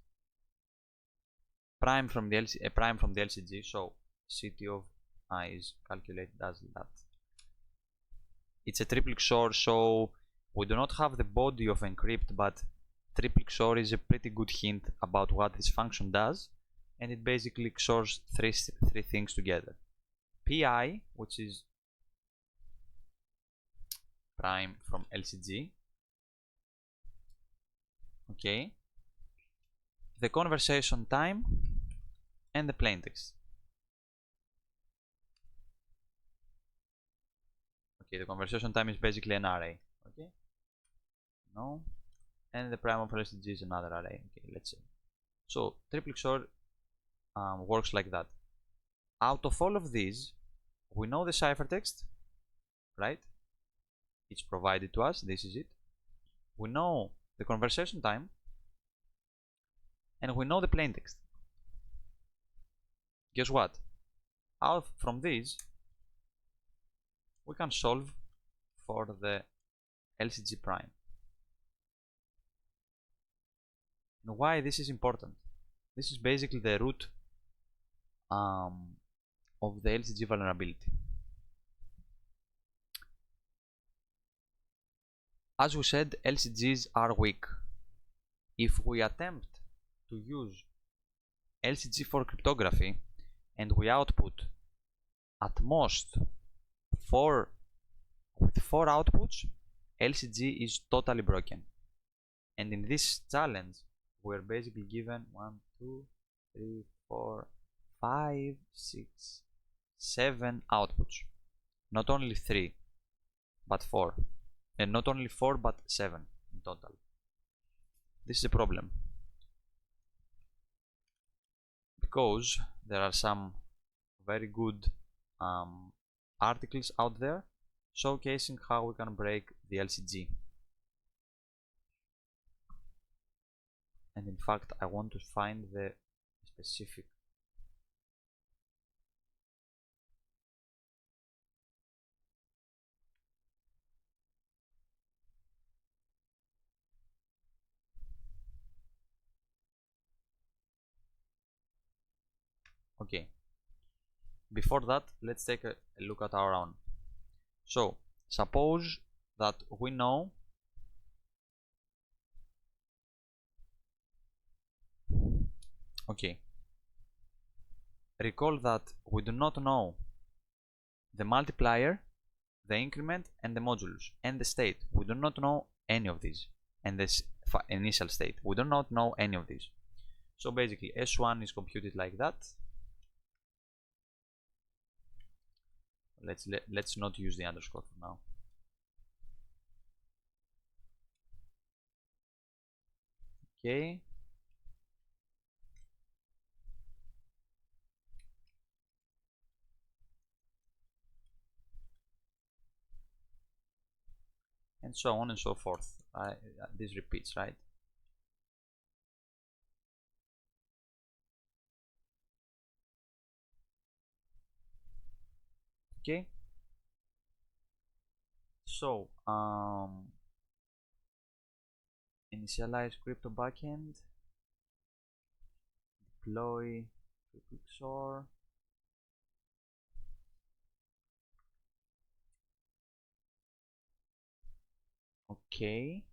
prime from the LCG. So city of I is calculated as that. It's a TripleXOR, so we do not have the body of encrypt, but TripleXOR is a pretty good hint about what this function does, and it basically XORs three things together. PI, which is prime from LCG, okay, the conversation time and the plaintext. Okay, the conversation time is basically an array. Okay, no, and the prime of LCG is another array. Okay, let's see. So TripleXOR works like that. Out of all of these, we know the ciphertext, right? It's provided to us. This is it. We know the conversation time, and we know the plaintext. Guess what? Out from these, we can solve for the LCG prime. And why this is important? This is basically the root of the LCG vulnerability. As we said, LCGs are weak. If we attempt to use LCG for cryptography and we output at most with 4 outputs, LCG is totally broken. And in this challenge, we're basically given 1, 2, 3, 4, 5, 6, 7 outputs. Not only 3, but 4. And not only 4, but 7 in total. This is a problem, because there are some very good articles out there showcasing how we can break the LCG. And in fact, I want to find the specific. Okay, before that, let's take a look at our own. So suppose that we know recall that we do not know the multiplier, the increment, and the modulus, and the state. We do not know any of these, and this initial state. We do not know any of these. So basically S1 is computed like that. Let's not use the underscore for now. Okay. And so on and so forth. This repeats, right? Okay. So initialize crypto backend, deploy TripleXOR. Okay.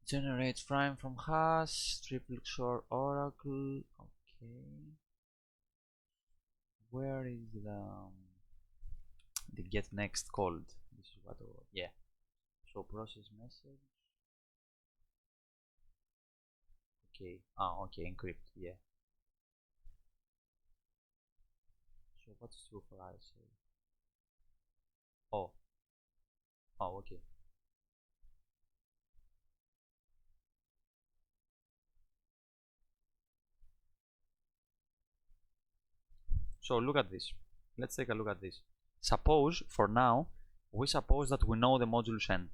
Generate prime from hash, TripleXOR oracle. Okay. Where is the get next called? This is what. Yeah. So process message. Okay. Okay. Encrypt. Yeah. So what's true for RSA? Oh. Okay. So look at this. Let's take a look at this. Suppose, for now, we suppose that we know the modulus n.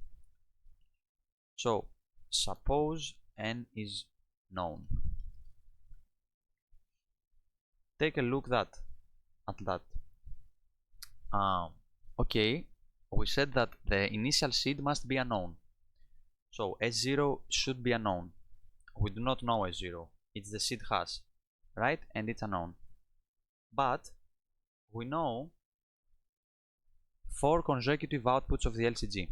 So suppose n is known. Take a look at that. Okay, we said that the initial seed must be unknown. So S0 should be unknown. We do not know S0. It's the seed hash, right? And it's unknown. But we know 4 consecutive outputs of the LCG.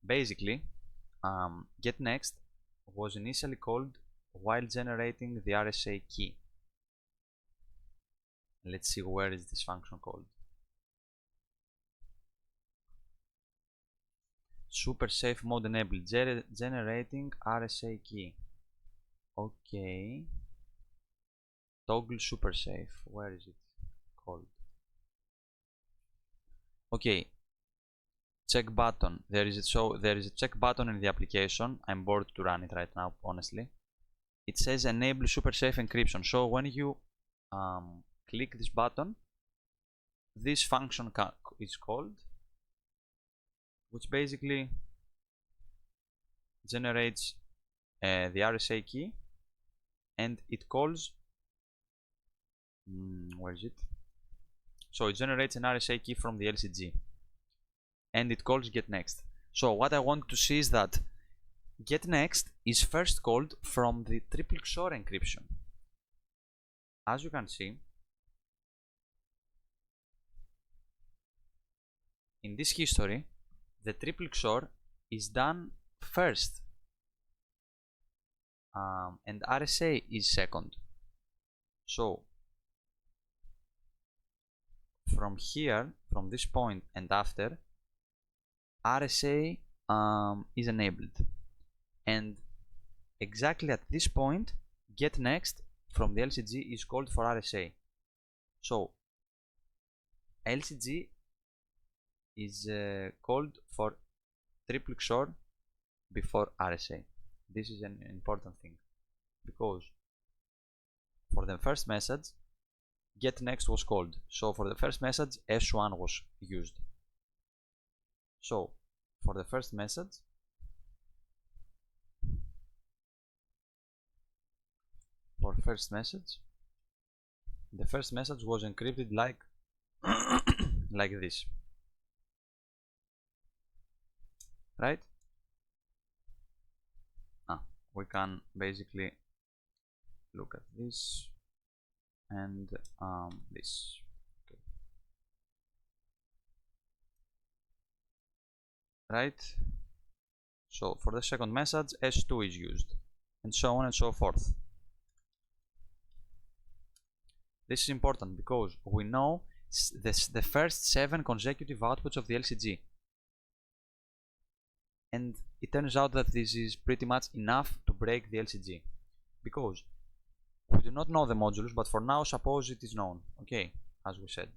Basically, getNext was initially called while generating the RSA key. Let's see where is this function called. Super safe mode enabled, generating RSA key. Okay. Toggle super safe. Where is it called? Okay. Check button. There is a check button in the application. I'm bored to run it right now, honestly. It says enable super safe encryption. So when you click this button, this function is called, which basically generates the RSA key, and it calls where is it? So it generates an RSA key from the LCG, and it calls getNext. So what I want to see is that getNext is first called from the TripleXOR encryption. As you can see, in this history, the TripleXOR is done first, and RSA is second. So from here, from this point and after, RSA is enabled, and exactly at this point, getNext from the LCG is called for RSA. So LCG is called for TripleXOR before RSA. this is an important thing, because for the first message getNext was called, so for the first message s1 was used. So for the first message, the first message was encrypted like like this, right? We can basically look at this and this. Okay. Right? So for the second message s2 is used, and so on and so forth. This is important because we know the first 7 consecutive outputs of the LCG, and it turns out that this is pretty much enough to break the LCG, because we do not know the modulus, but for now suppose it is known, okay, as we said.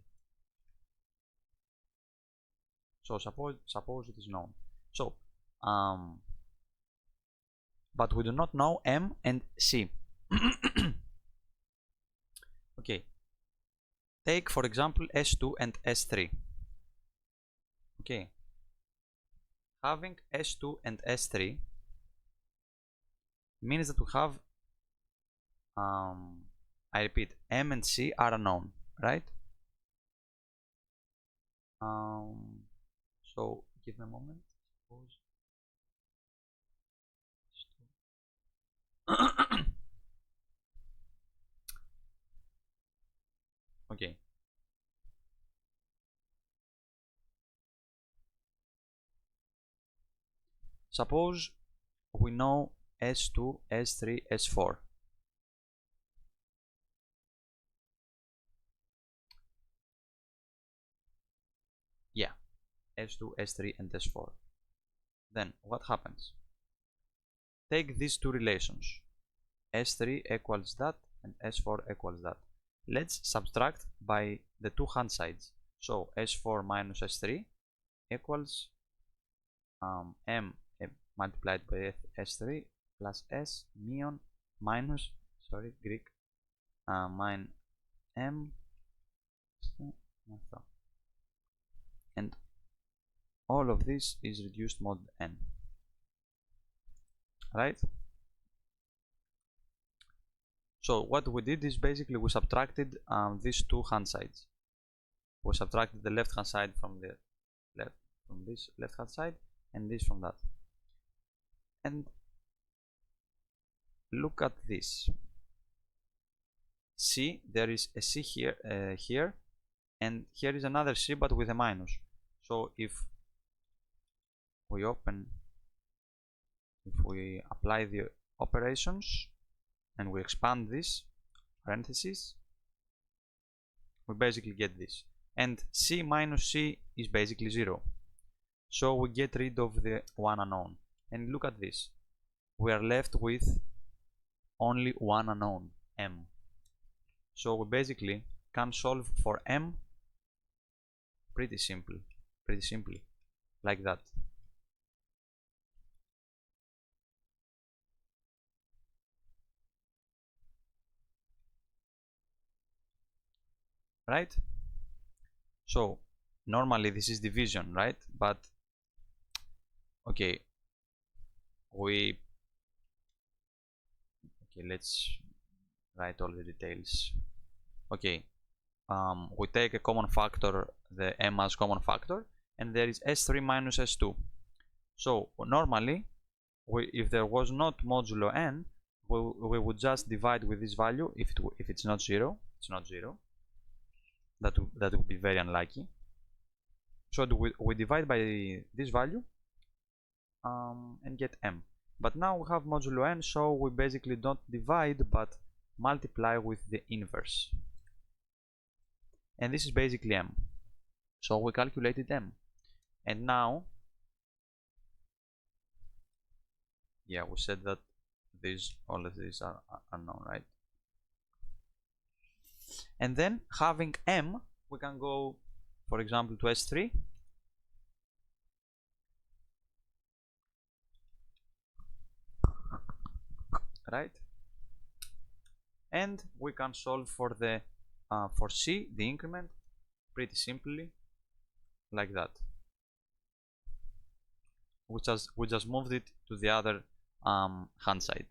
So suppose it is known. So but we do not know M and C. Okay, take for example S2 and S3. Okay, having S2 and S3 means that we have I repeat, M and C are unknown, right? So give me a moment. Okay. Suppose we know S2, S3, S4. Yeah, S2, S3 and S4. Then what happens? Take these two relations. S3 equals that and S4 equals that. Let's subtract by the two hand sides. So S4 minus S3 equals M multiplied by S3 plus S neon minus, sorry, Greek, mine M, and all of this is reduced mod N, right? So what we did is basically we subtracted these two hand sides. We subtracted the left hand side from the this left hand side and this from that. And look at this. C, there is a C here, here, and here is another C but with a minus. So if we apply the operations and we expand this parenthesis, we basically get this, and C minus C is basically 0, so we get rid of the one unknown. And look at this, we are left with only one unknown, M. So we basically can solve for M pretty simply, like that. Right? So normally this is division, right? But okay, let's write all the details. Okay, we take a common factor, the M as common factor, and there is S3 minus S2. So normally, if there was not modulo N, we would just divide with this value. If it's not 0, it's not 0. That would be very unlucky. So we divide by this value and get M. But now we have modulo N, so we basically don't divide but multiply with the inverse. And this is basically M. So we calculated M. And now, yeah, we said that all of these are unknown, right? And then having M, we can go, for example, to S3. right? And we can solve for the for C, the increment, pretty simply, like that. We just moved it to the other hand side.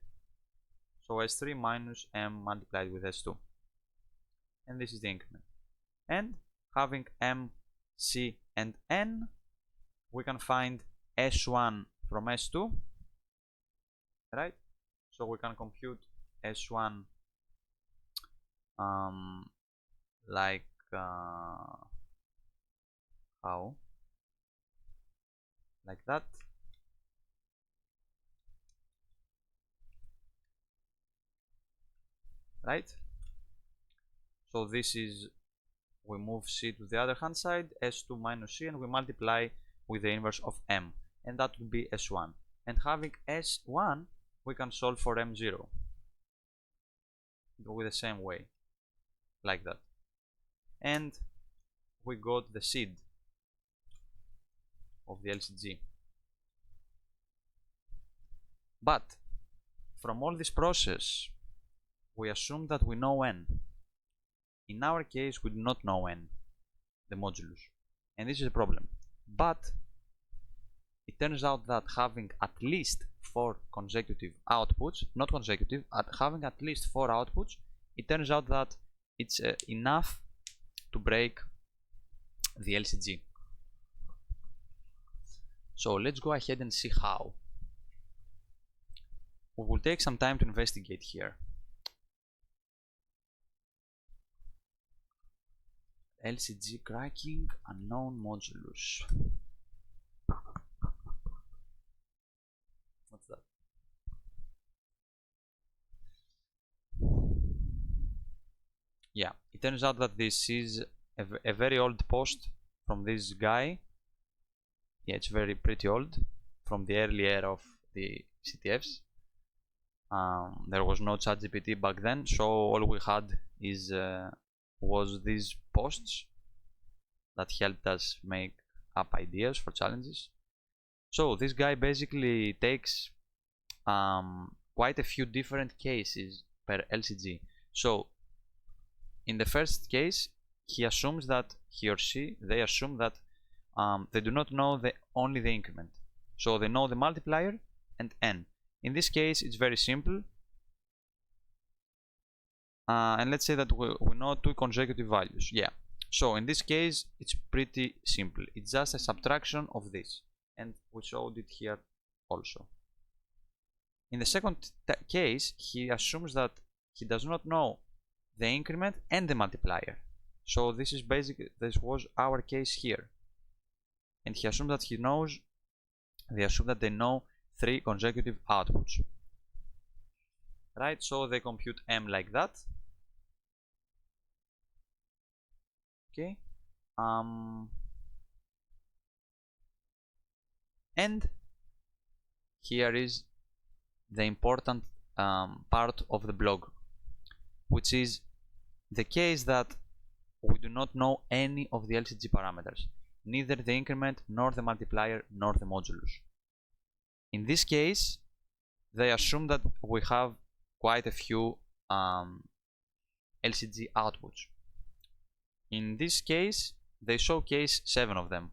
So S3 minus M multiplied with S2, and this is the increment. And having M, C, and N, we can find S1 from S2, right? So we can compute S1 like how? Like that. Right? So this is, we move C to the other hand side, S2 minus C, and we multiply with the inverse of M, and that would be S1. And having S1, we can solve for M0 with the same way, like that. And we got the seed of the LCG. But from all this process, we assume that we know N. In our case, we do not know N, the modulus, and this is a problem. But it turns out that having at least 4 consecutive outputs, not consecutive, having at least 4 outputs, it turns out that it's enough to break the LCG. So let's go ahead and see how. We will take some time to investigate here. LCG cracking, unknown modulus. What's that? Yeah, it turns out that this is a very old post from this guy. Yeah, it's pretty old, from the early era of the CTFs. There was no ChatGPT back then, so all we had was these posts that helped us make up ideas for challenges. So this guy basically takes quite a few different cases per LCG. So in the first case, he assumes that he or she, they assume that they do not know only the increment. So they know the multiplier and N. In this case, it's very simple. And let's say that we know 2 consecutive values. Yeah. So in this case, it's pretty simple. It's just a subtraction of this. And we showed it here also. In the second case, he assumes that he does not know the increment and the multiplier. So this was our case here. And he assumes that they assume that they know 3 consecutive outputs. Right, so they compute M like that. Okay. And here is the important part of the blog, which is the case that we do not know any of the LCG parameters, neither the increment, nor the multiplier, nor the modulus. In this case, they assume that we have quite a few LCG outputs. In this case, they showcase 7 of them.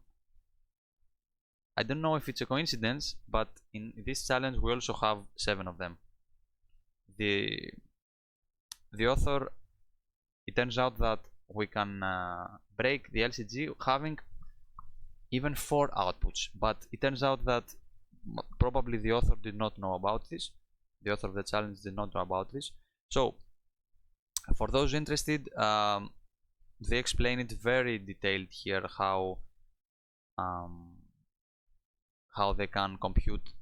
I don't know if it's a coincidence, but in this challenge we also have 7 of them. The author, it turns out that we can break the LCG having even 4 outputs, but it turns out that probably the author did not know about this. The author of the challenge did not know about this. So for those interested, they explain it very detailed here how they can compute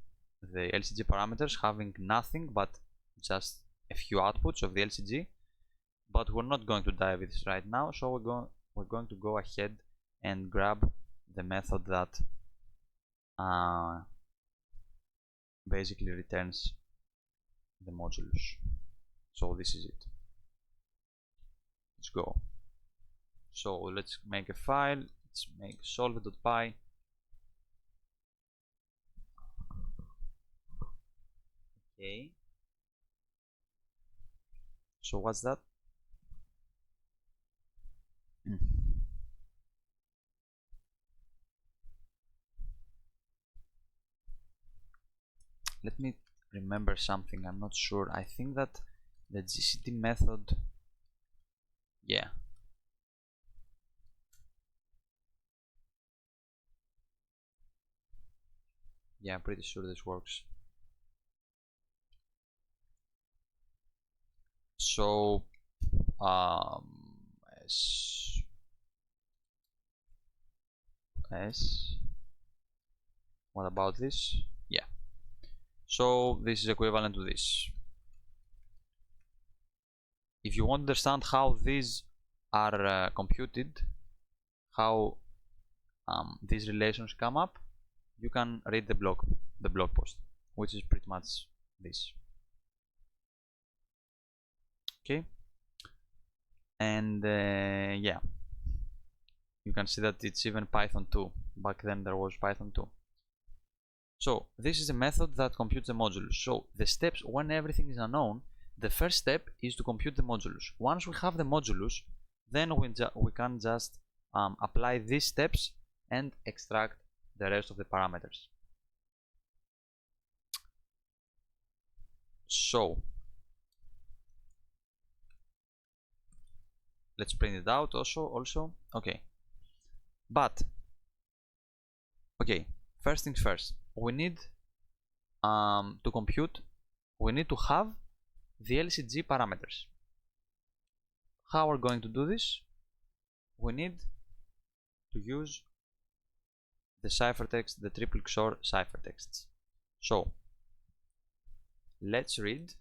the LCG parameters having nothing but just a few outputs of the LCG. But we're not going to dive into this right now, so we're going to go ahead and grab the method that basically returns the modulus. So this is it. Let's go. So let's make a file. Let's make solve.py. Okay. So what's that? Let me remember something. I'm not sure. I think that the GCT method, yeah, I'm pretty sure this works. So s what about this? Yeah, so this is equivalent to this. If you want to understand how these are computed, how these relations come up, you can read the blog post, which is pretty much this. Okay, and yeah, you can see that it's even Python 2. Back then there was Python 2. So this is a method that computes the modulus. So the steps, when everything is unknown, the first step is to compute the modulus. Once we have the modulus, then we can just apply these steps and extract the rest of the parameters. So let's print it out also. Okay, but okay, first things first, we need to compute, we need to have the LCG parameters. How we're going to do this? We need to use the ciphertext, the TripleXOR ciphertexts. So let's read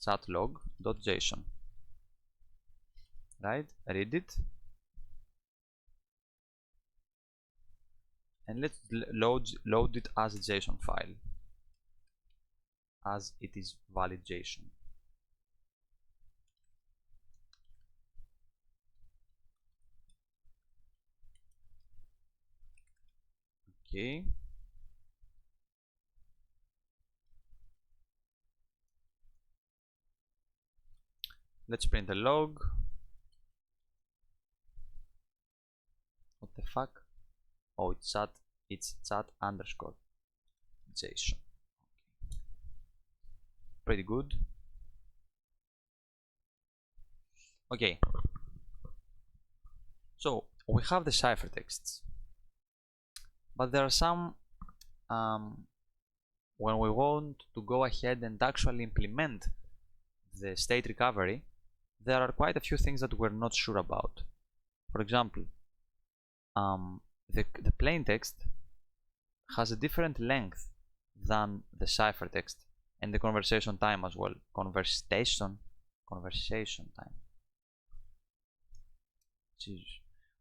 chatlog.json, right? Read it, and let's load it as a JSON file, as it is valid JSON. Okay. Let's print a log. What the fuck? Oh, it's chat underscore JSON. Okay. Pretty good. Okay. So we have the ciphertexts, but there are some when we want to go ahead and actually implement the state recovery, there are quite a few things that we're not sure about. For example, the plain text has a different length than the ciphertext, and the conversation time as well. Conversation time.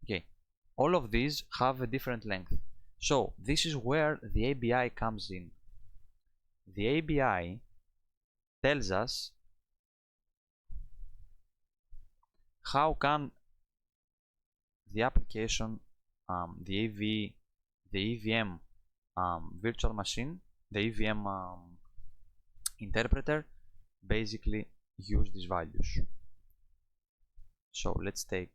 Okay, all of these have a different length. So this is where the ABI comes in. The ABI tells us how can the application, the EVM virtual machine, the EVM interpreter, basically use these values. So let's take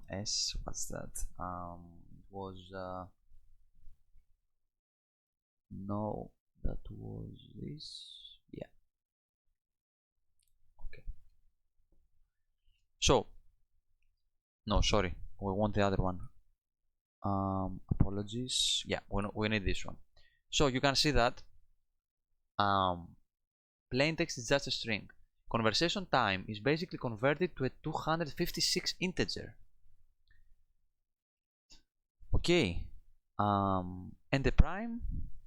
S. What's that? It was no, that was this. Yeah. Okay. So no, sorry, we want the other one. Apologies. Yeah, we need this one. So you can see that plain text is just a string. Conversation time is basically converted to a 256 integer. Okay, and the prime,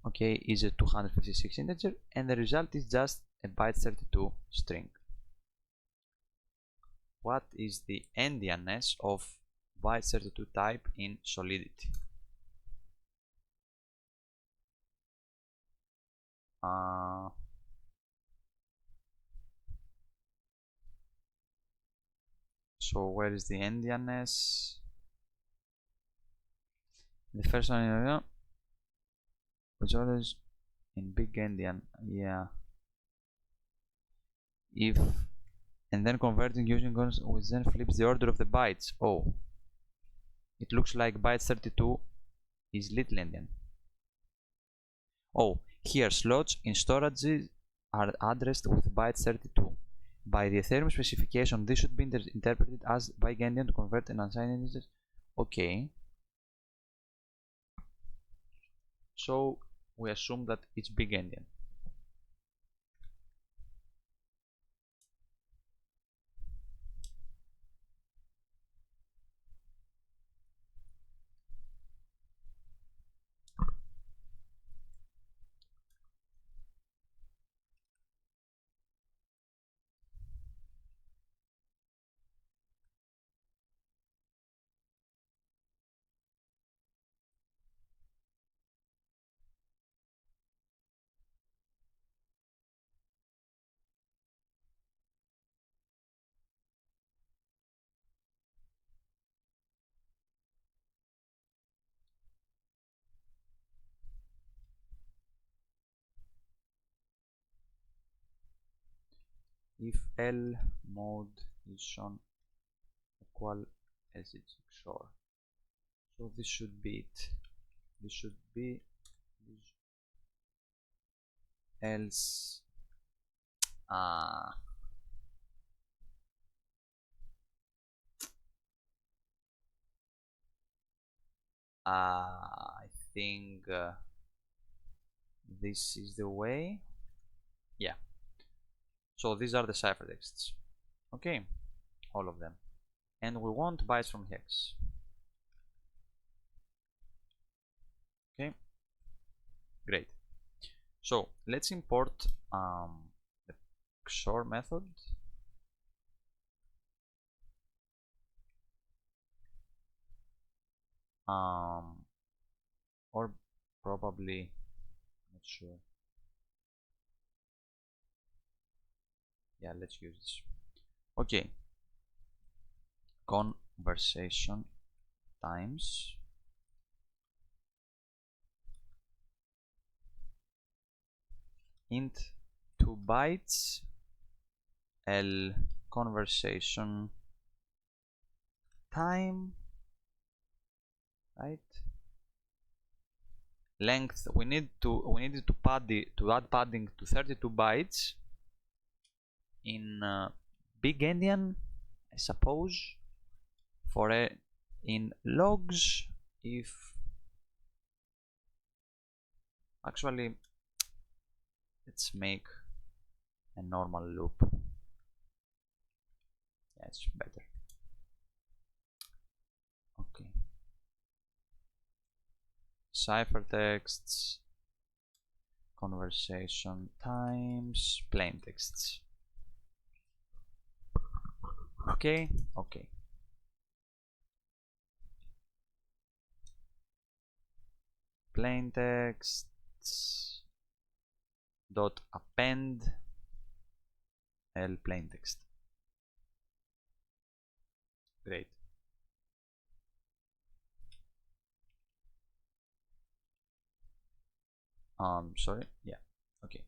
okay, is a 256 integer, and the result is just a byte32 string. What is the endianness of byte32 type in Solidity? So where is the endianness? The first one, which always in big endian, yeah. If and then converting using cons, which then flips the order of the bytes. Oh, it looks like byte 32 is little endian. Oh, here slots in storage are addressed with byte 32. By the Ethereum specification, this should be interpreted as big endian to convert an unsigned integer. Okay. So we assume that it's big endian. If L mode is shown equal LCG-XOR, so this should be it. This should be this, else I think this is the way. Yeah. So these are the ciphertexts. Okay, all of them. And we want bytes from hex. Okay, great. So let's import the XOR method. Or probably, not sure. Yeah, let's use this. Okay, conversation times int 2 bytes L conversation time, right? Length, we needed to add padding to 32 bytes in big endian, I suppose. For in logs, if actually let's make a normal loop. Yeah, it's better. Okay, ciphertexts conversation times plaintexts. Okay, okay. Plaintexts dot append L plaintext. Great. Sorry, yeah, okay.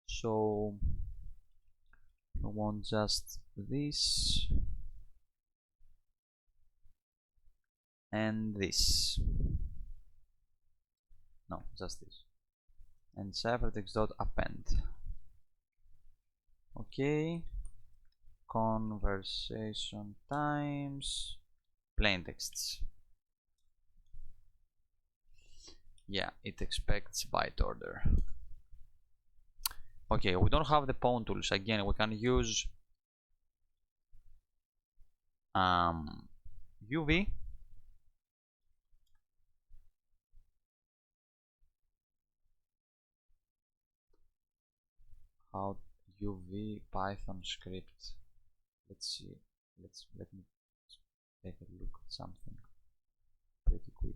So I want just this and this. No, just this. And ciphertext.append. Okay. Conversation times plaintexts. Yeah, it expects byte order. Okay, we don't have the pawn tools. Again, we can use UV. How UV Python script. Let's see. Let me take a look at something pretty quick.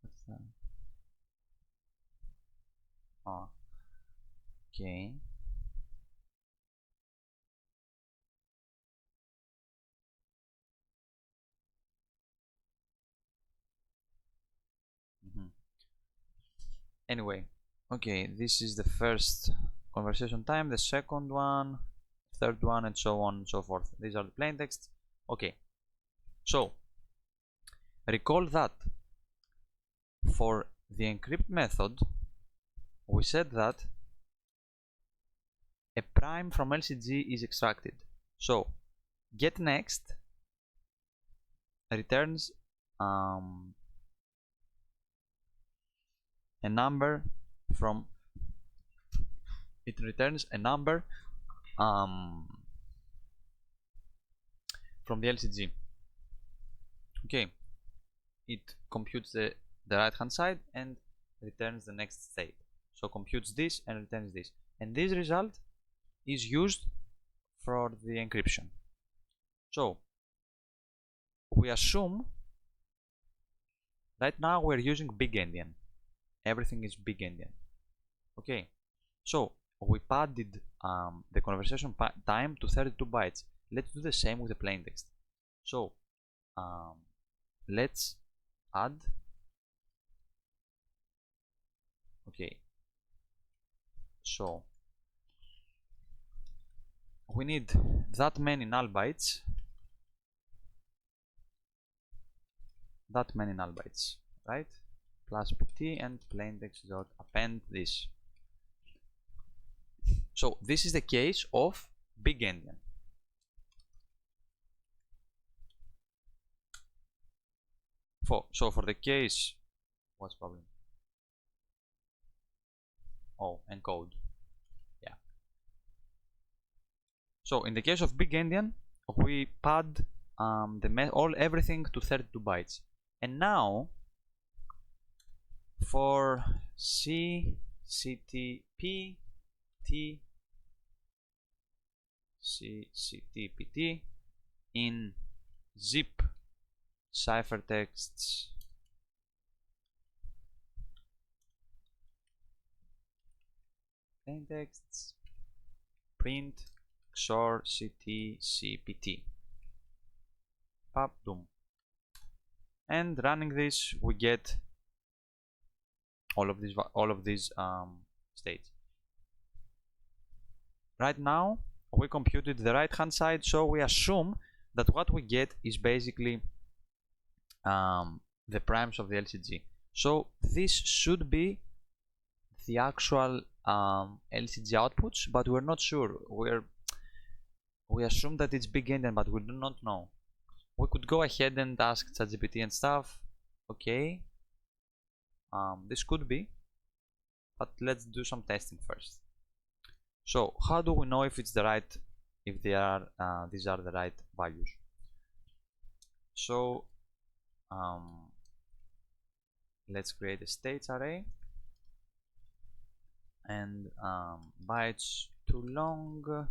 What's that? Oh, okay. Anyway, okay, this is the first conversation time, the second one, third one, and so on and so forth. These are the plain texts. Okay, so recall that for the encrypt method we said that a prime from LCG is extracted. So getNext returns a number from from the LCG. Okay, it computes the right hand side and returns the next state. So computes this and returns this, and this result is used for the encryption. So we assume right now we're using big endian. Everything is big endian. Okay, so we padded the conversation time to 32 bytes. Let's do the same with the plain text. So let's add, okay, so we need that many null bytes, right? Plus pt and plain text dot append this. So this is the case of big endian. So for the case, what's problem? Oh, encode. Yeah. So in the case of big endian, we pad everything to 32 bytes. And now for CTP T CTPT in zip ciphertexts plain texts print XOR CTCPT doom, and running this we get all of these states. Right now we computed the right hand side, so we assume that what we get is basically the primes of the LCG. So this should be the actual LCG outputs, but we're not sure. We assume that it's big endian, but we do not know. We could go ahead and ask ChatGPT and stuff. Okay, this could be, but let's do some testing first. So how do we know if it's the right, if they are these are the right values? So let's create a states array, and bytes too long.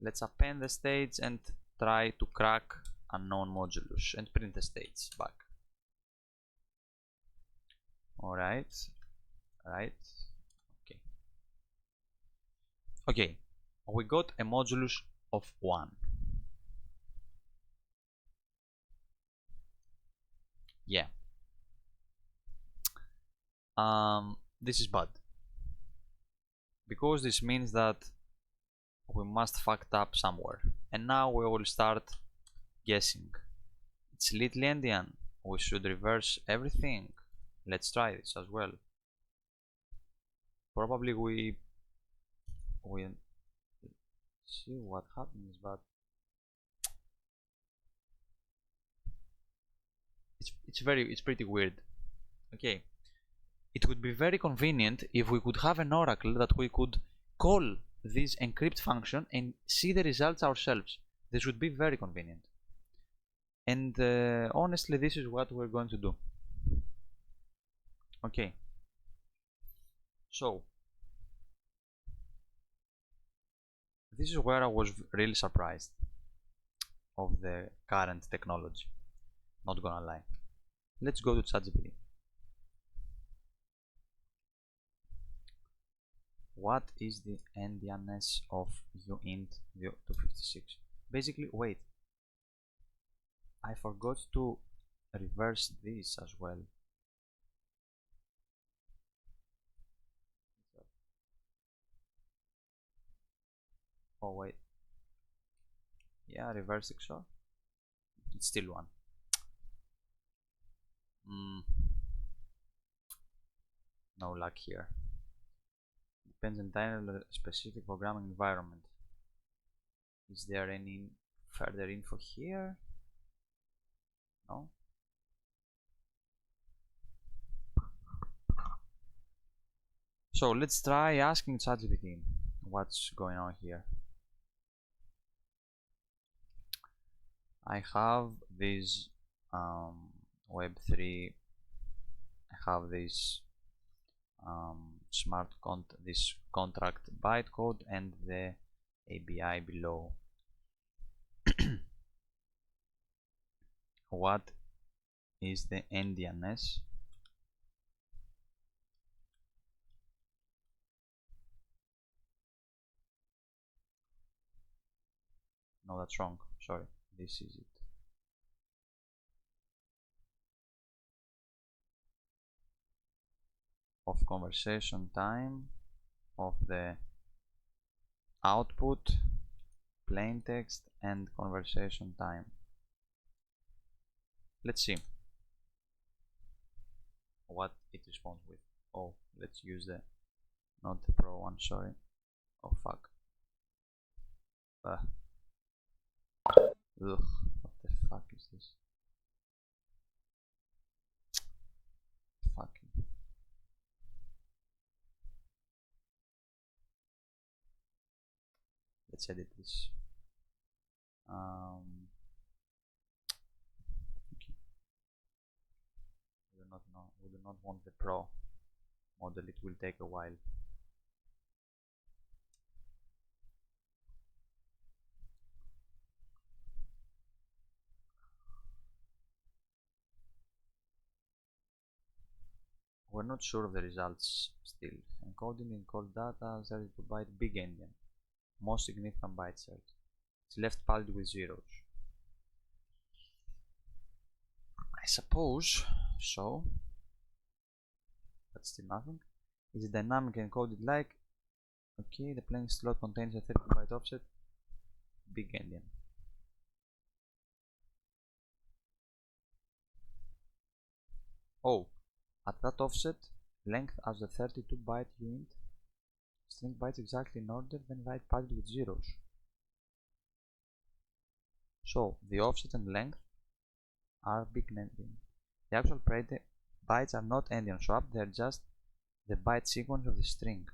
Let's append the states and try to crack unknown modulus and print the states back. All right, okay, we got a modulus of 1. Yeah, this is bad, because this means that we must fucked up somewhere, and now we will start guessing. It's little endian, we should reverse everything. Let's try this as well. Probably we see what happens, but it's pretty weird. Okay, it would be very convenient if we could have an oracle that we could call this encrypt function and see the results ourselves. This would be very convenient, and honestly this is what we're going to do. Okay, so this is where I was really surprised of the current technology, not gonna lie. Let's go to ChatGPT. What is the endianness of uint 256? Basically, wait, I forgot to reverse this as well. Oh wait, yeah, reverse XOR. It's still 1. No luck here. Depends entirely on the specific programming environment. Is there any further info here? No. So let's try asking ChatGPT what's going on here. I have this Web3. I have this this contract bytecode and the ABI below. What is the endianness? No, that's wrong. Sorry, this is it. Of conversation time of the output, plain text, and conversation time. Let's see what it responds with. Oh, let's use the not the pro one. Sorry. Oh fuck. Ugh, what the fuck is this? Fucking. Let's edit this. Okay. We do not want the pro model. It will take a while. We're not sure of the results still. Encoding encode data 32 byte big endian. Most significant byte search. It's left padded with zeros. I suppose so. But still nothing. Is it dynamic encoded like? Okay, the plain slot contains a 32 byte offset. Big endian. Oh, at that offset, length as the 32 byte unit, string bytes exactly in order, then byte padded with zeros. So the offset and length are big endian. The actual bytes are not endian swap, they are just the byte sequence of the string.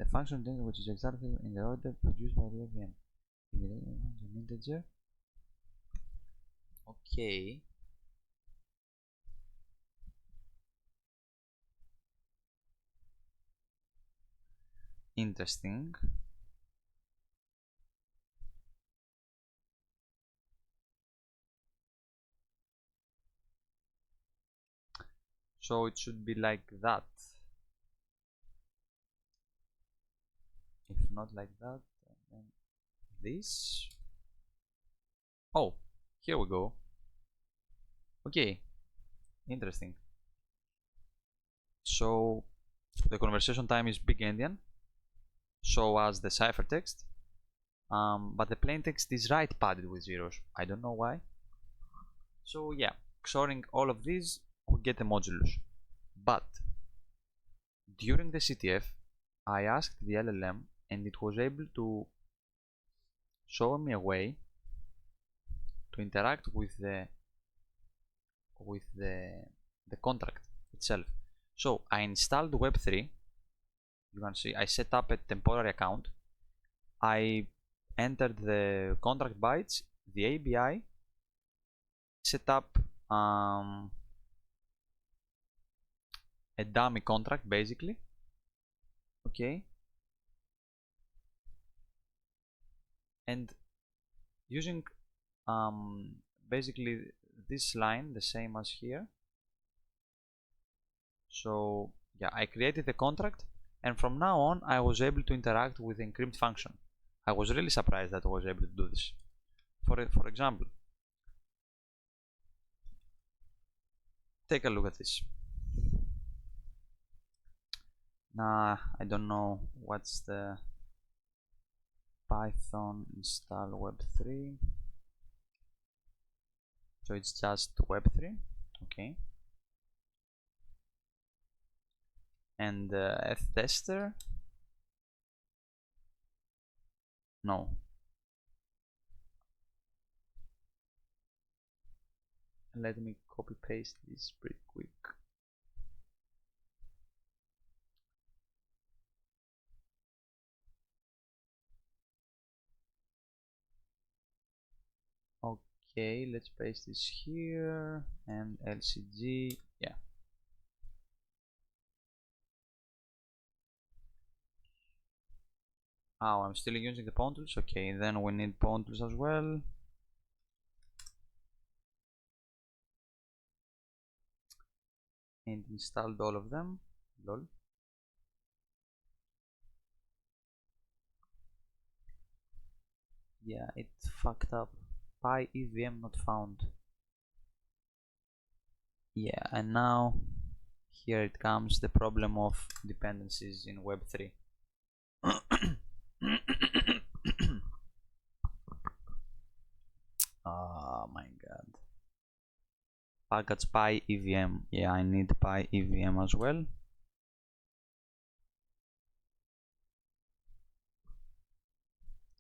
The function which is exactly in the order produced by the AVM. An integer. Okay. Interesting. So it should be like that. If not like that, then this. Oh, here we go. Okay, interesting. So the conversation time is big endian, so as the ciphertext, but the plain text is right padded with zeros. I don't know why. So yeah, XORing all of these, we get a modulus. But during the CTF, I asked the LLM, and it was able to show me a way to interact with the contract itself. So I installed Web3. You can see I set up a temporary account. I entered the contract bytes, the ABI, set up a dummy contract basically. Okay. And using basically this line, the same as here. So yeah, I created the contract, and from now on I was able to interact with the encrypt function. I was really surprised that I was able to do this. For example, take a look at this. Nah, I don't know what's the python install web3. So it's just web3, okay. And ftester, no. Let me copy paste this pretty quick. Okay, let's paste this here and LCG, yeah. Oh, I'm still using the pawn tools. Okay, then we need pawn tools as well. And installed all of them. Lol. Yeah, it fucked up. PyEVM not found. Yeah, and now here it comes, the problem of dependencies in Web3. Oh my god. Package PyEVM. Yeah, I need PyEVM as well.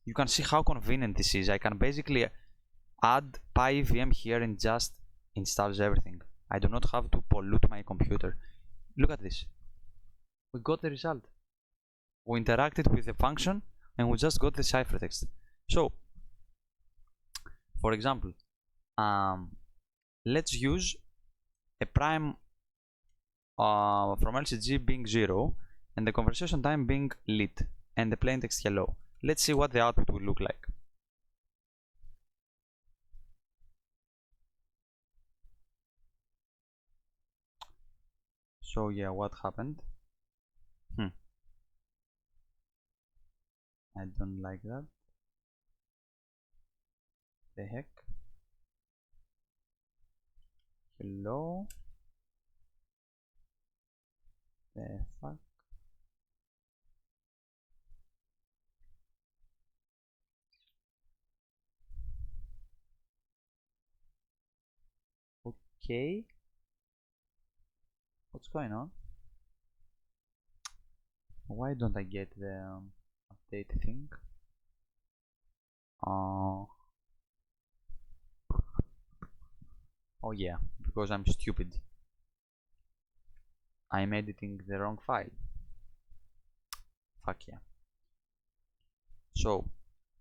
You can see how convenient this is. I can basically add PyEVM here and just installs everything. I do not have to pollute my computer. Look at this. We got the result. We interacted with the function and we just got the ciphertext. So, for example, let's use a prime from LCG being 0 and the conversation time being lit and the plaintext hello. Let's see what the output will look like. So yeah, what happened? I don't like that. The heck? Hello? The fuck? Okay. What's going on? Why don't I get the update thing? Oh yeah, because I'm stupid. I'm editing the wrong file. Fuck yeah. So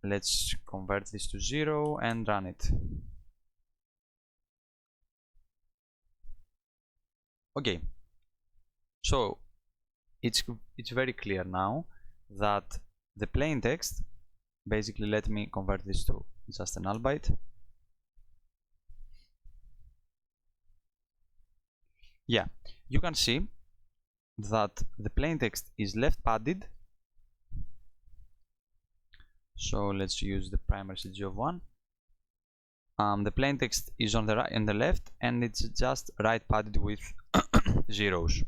let's convert this to 0 and run it. Okay, so it's very clear now that the plain text, basically let me convert this to just a null byte. Yeah, you can see that the plain text is left padded. So let's use the primary CG of 1. The plain text is on the right and the left, and it's just right padded with zeros.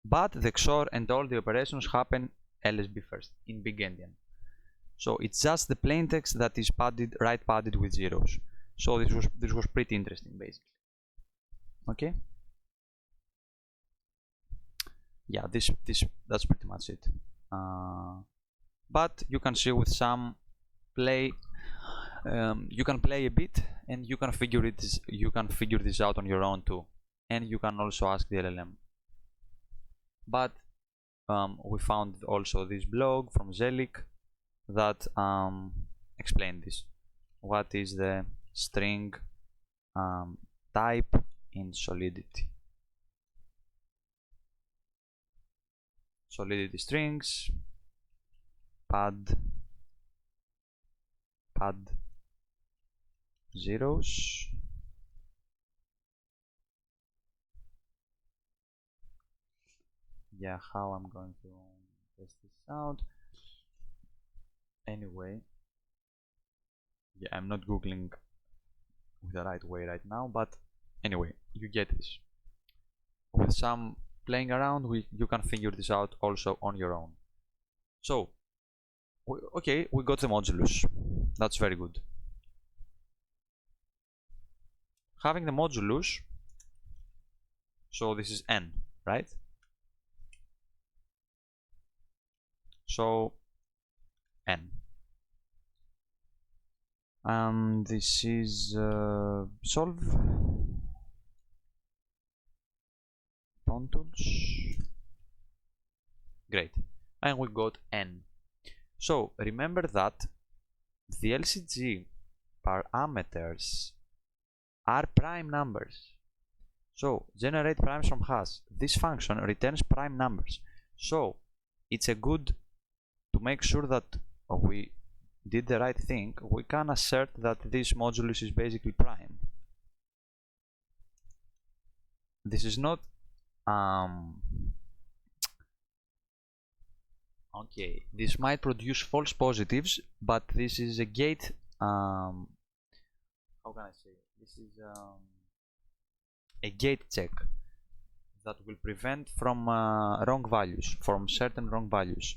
But the XOR and all the operations happen LSB first in big endian. So it's just the plain text that is padded, right padded with zeros. So this was pretty interesting, basically. Okay. Yeah, that's pretty much it. But you can see with some play, you can play a bit and you can figure this out on your own too, and you can also ask the LLM. But we found also this blog from Zelik that explained this. What is the string type in Solidity? Solidity strings pad zeros. Yeah, how I'm going to test this out. Anyway, yeah, I'm not googling the right way right now, but anyway, you get this. With some playing around, you can figure this out also on your own. So Okay, we got the modulus. That's very good. Having the modulus, so this is n, right? So n. This is solve tools. Great, and we got n. So remember that the LCG parameters are prime numbers. So generate primes from hash. This function returns prime numbers. So it's a good to make sure that we did the right thing. We can assert that this modulus is basically prime. This is not okay, this might produce false positives, but this is a gate. How can I say? This is a gate check that will prevent from wrong values, from certain wrong values.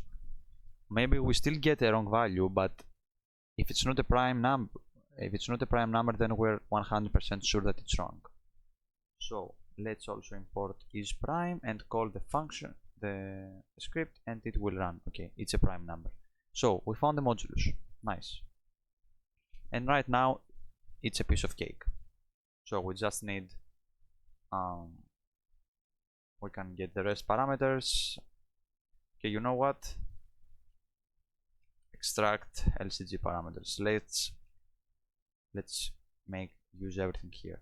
Maybe we still get a wrong value, but if it's not a prime number, then we're 100% sure that it's wrong. So let's also import isPrime and call the function, the script, and it will run. Okay, it's a prime number. So we found the modulus. Nice. And right now it's a piece of cake. So we just need we can get the rest parameters. Okay, you know what? Extract LCG parameters. Let's use everything here.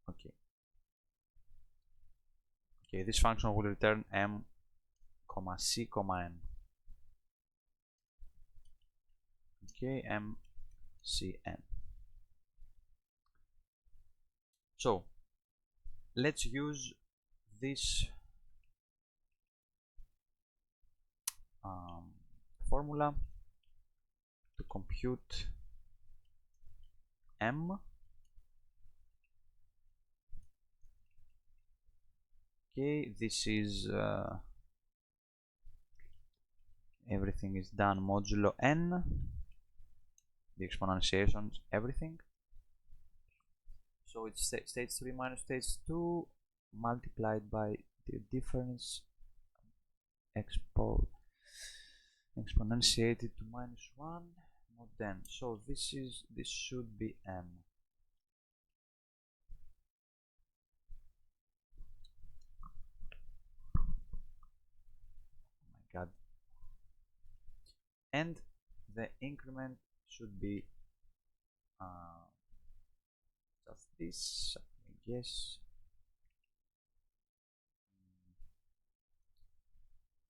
Okay. Okay, this function will return m, c, n. Okay, m, c, n. So let's use this formula to compute m. Okay, this is everything is done modulo n, the exponentiations, everything. So it's stage 3 minus stage 2 multiplied by the difference exponentiated to minus 1, not n. So this should be m. Oh my god. And the increment should be just this, I guess.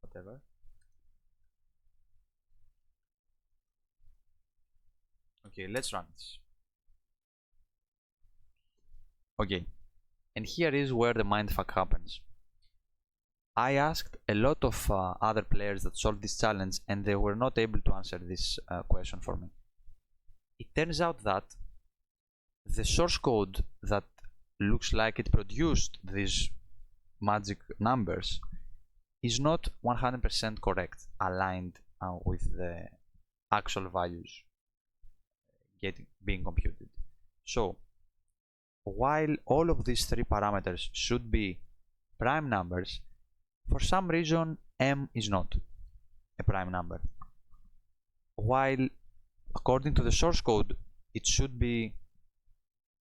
Whatever. Okay, let's run this. Okay, and here is where the mindfuck happens. I asked a lot of other players that solved this challenge, and they were not able to answer this question for me. It turns out that the source code that looks like it produced these magic numbers is not 100% correct, aligned with the actual values being computed. So while all of these three parameters should be prime numbers, for some reason m is not a prime number, while according to the source code it should be,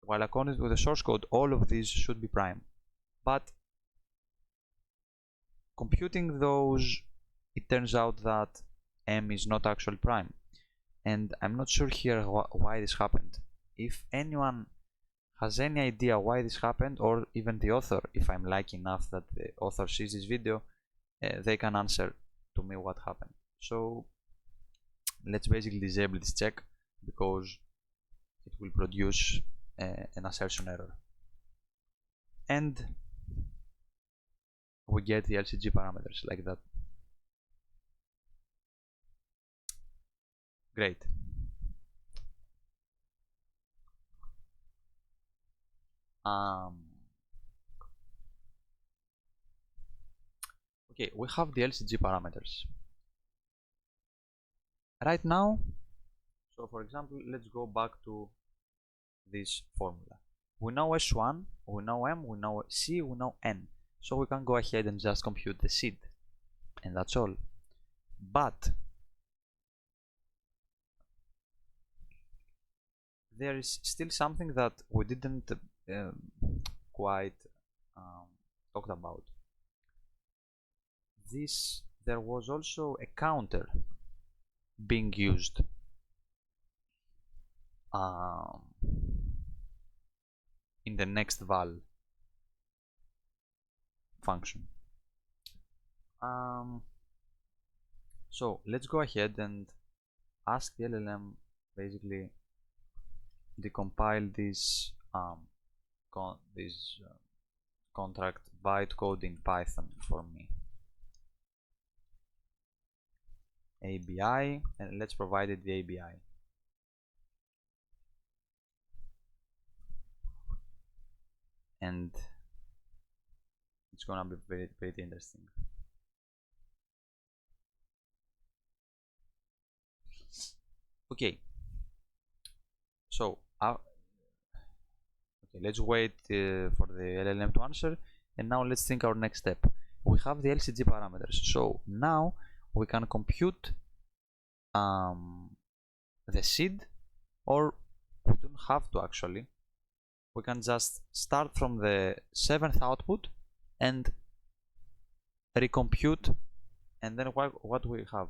while according to the source code all of these should be prime. But computing those, it turns out that m is not actually prime, and I'm not sure here why this happened. If anyone has any idea why this happened, or even the author, if I'm lucky enough that the author sees this video, they can answer to me what happened. So let's basically disable this check, because it will produce an assertion error, and we get the LCG parameters like that. Great. Okay, we have the LCG parameters. right now, so for example, let's go back to this formula. We know S1, we know M, we know C, we know N. So we can go ahead and just compute the seed. And that's all. But there is still something that we didn't quite talked about. There was also a counter being used in the next val function. So let's go ahead and ask the LLM basically decompile this contract bytecode in Python for me. ABI, and let's provide it the ABI. And it's gonna be pretty interesting. Okay, so okay, let's wait for the LLM to answer, and now let's think our next step. We have the LCG parameters, so now we can compute the seed, or we don't have to actually. We can just start from the 7th output and recompute, and then what we have.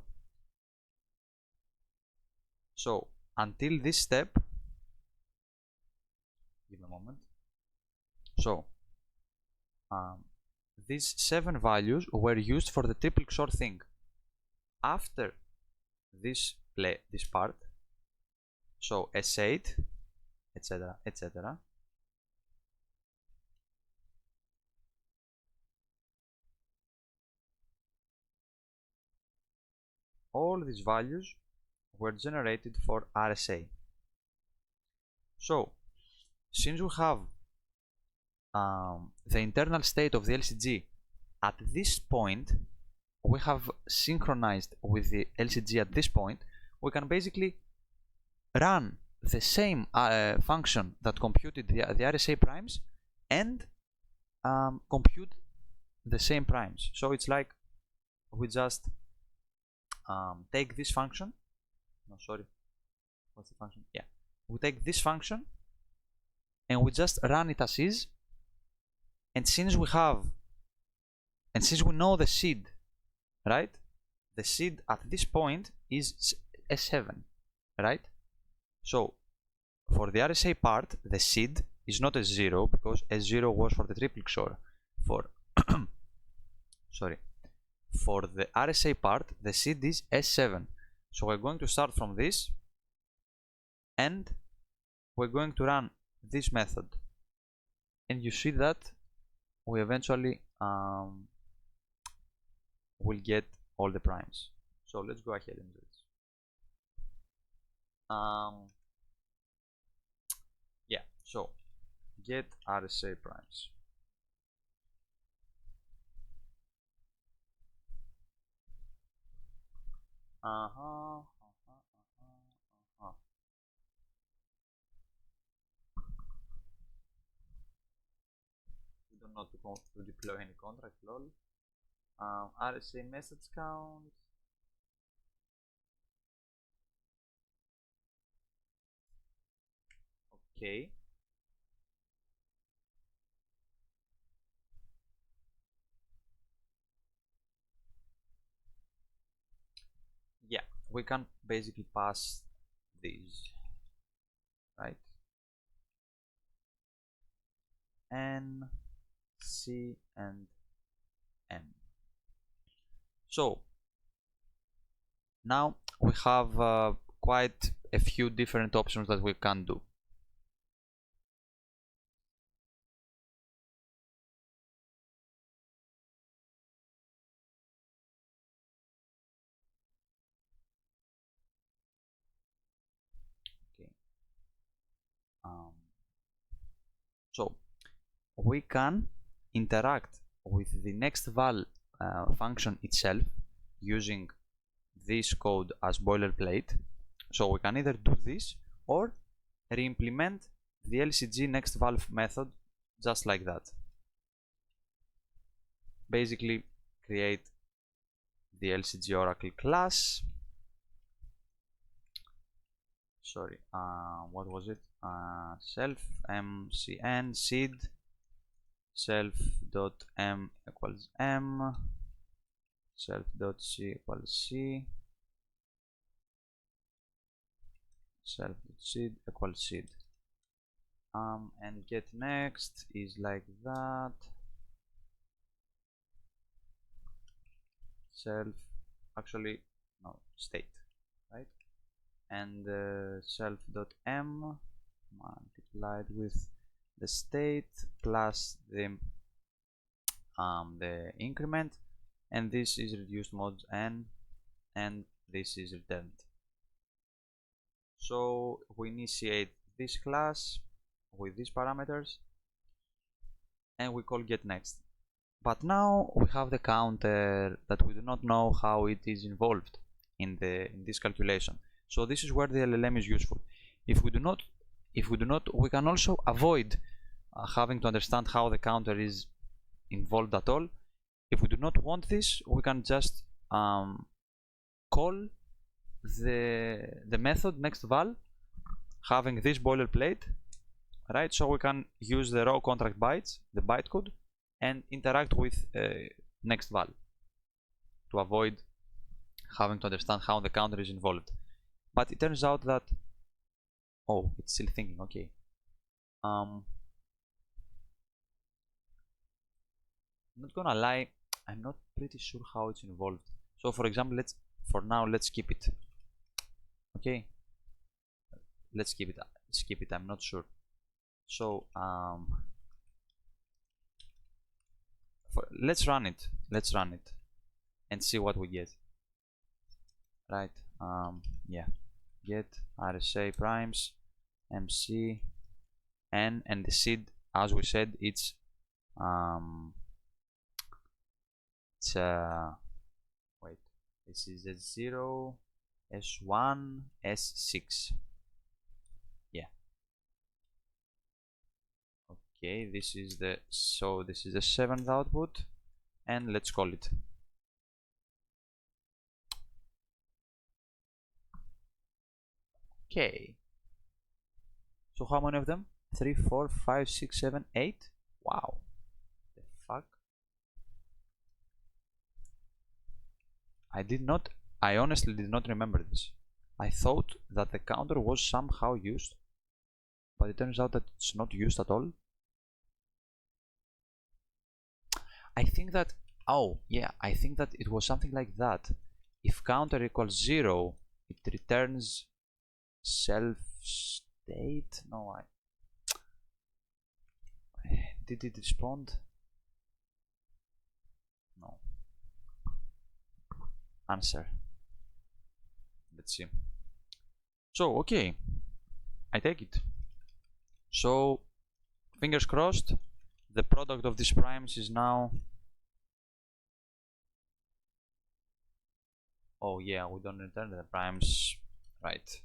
So until this step, give me a moment. So these 7 values were used for the TripleXOR thing. After this part, so S8, etc., etc., all these values were generated for RSA. So since we have the internal state of the LCG at this point, we have synchronized with the LCG at this point, we can basically run the same function that computed the RSA primes and compute the same primes. So it's like we just take this function. No, sorry. What's the function? Yeah. We take this function and we just run it as is. And since we know the seed, right? The seed at this point is S7, right? So for the RSA part, the seed is not S0 because S0 was for the TripleXOR. For the RSA part, the seed is S7. So we're going to start from this and we're going to run this method, and you see that we eventually will get all the primes. So let's go ahead and do this. Yeah, so get RSA primes. We don't know to deploy any contract, lol. RSA message count. Okay. Yeah, we can basically pass these, right? N, C, and M. So now we have quite a few different options that we can do. Okay. So we can interact with the next val function itself using this code as boilerplate. So we can either do this or re-implement the LCG next valve method just like that. Basically create the LCG Oracle class. Sorry, what was it? Self mcn seed self.m equals m, self.c equals c, self.seed equals seed. And get next is like that. Self, actually no, state, right? And self.m multiplied with the state plus the increment, and this is reduced mods n, and this is returned. So we initiate this class with these parameters and we call get next. But now we have the counter that we do not know how it is involved in this calculation. So this is where the LLM is useful. If we do not, we can also avoid having to understand how the counter is involved at all. If we do not want this, we can just call the method next val having this boilerplate, right? So we can use the raw contract bytes, the bytecode, and interact with next val to avoid having to understand how the counter is involved. But it turns out that, oh, it's still thinking. Okay, I'm not gonna lie, I'm not pretty sure how it's involved. So for example, for now let's keep it. Okay, let's keep it. I'm not sure. So let's run it and see what we get. Right, yeah, get RSA primes MC n, and the seed, as we said, it's wait, this is S0 S1 S6. Yeah, okay, this is the 7th output, and let's call it. Okay, so how many of them? 3, 4, 5, 6, 7, 8. Wow, the fuck. I honestly did not remember this. I thought that the counter was somehow used, but it turns out that it's not used at all. I think that, oh yeah, I think that it was something like that. If counter equals 0, it returns self state. No, did it respond? No. Answer. Let's see. So okay, I take it. So fingers crossed, the product of these primes is now, oh yeah, we don't return the primes, right?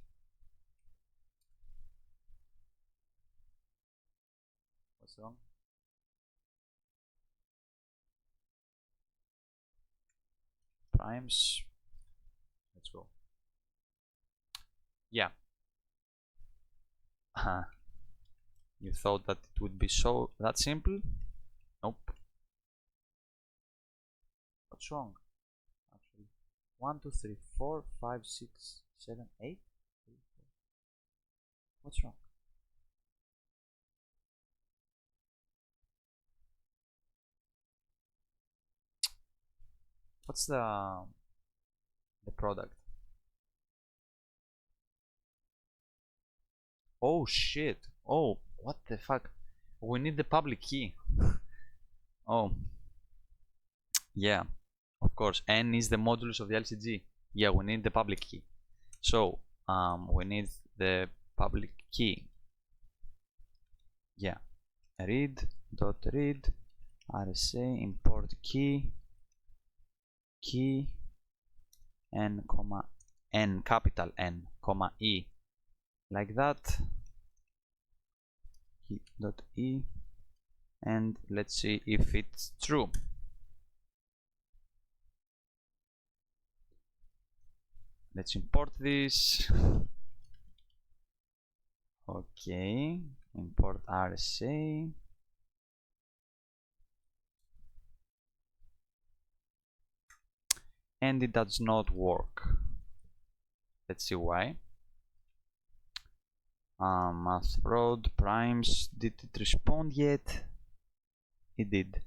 What's wrong? Primes, let's go. Yeah. You thought that it would be that simple? Nope. What's wrong? Actually, 1, 2, 3, 4, 5, 6, 7, 8. What's wrong? What's the product? Oh shit. Oh, what the fuck? We need the public key. Oh, yeah, of course. N is the modulus of the LCG. Yeah, we need the public key. So we need the public key. Yeah, read RSA import key n comma n, capital N comma e, like that, dot e, and let's see if it's true. Let's import this. Okay, import RSA. And it does not work. Let's see why. Math fraud, primes, did it respond yet? It did.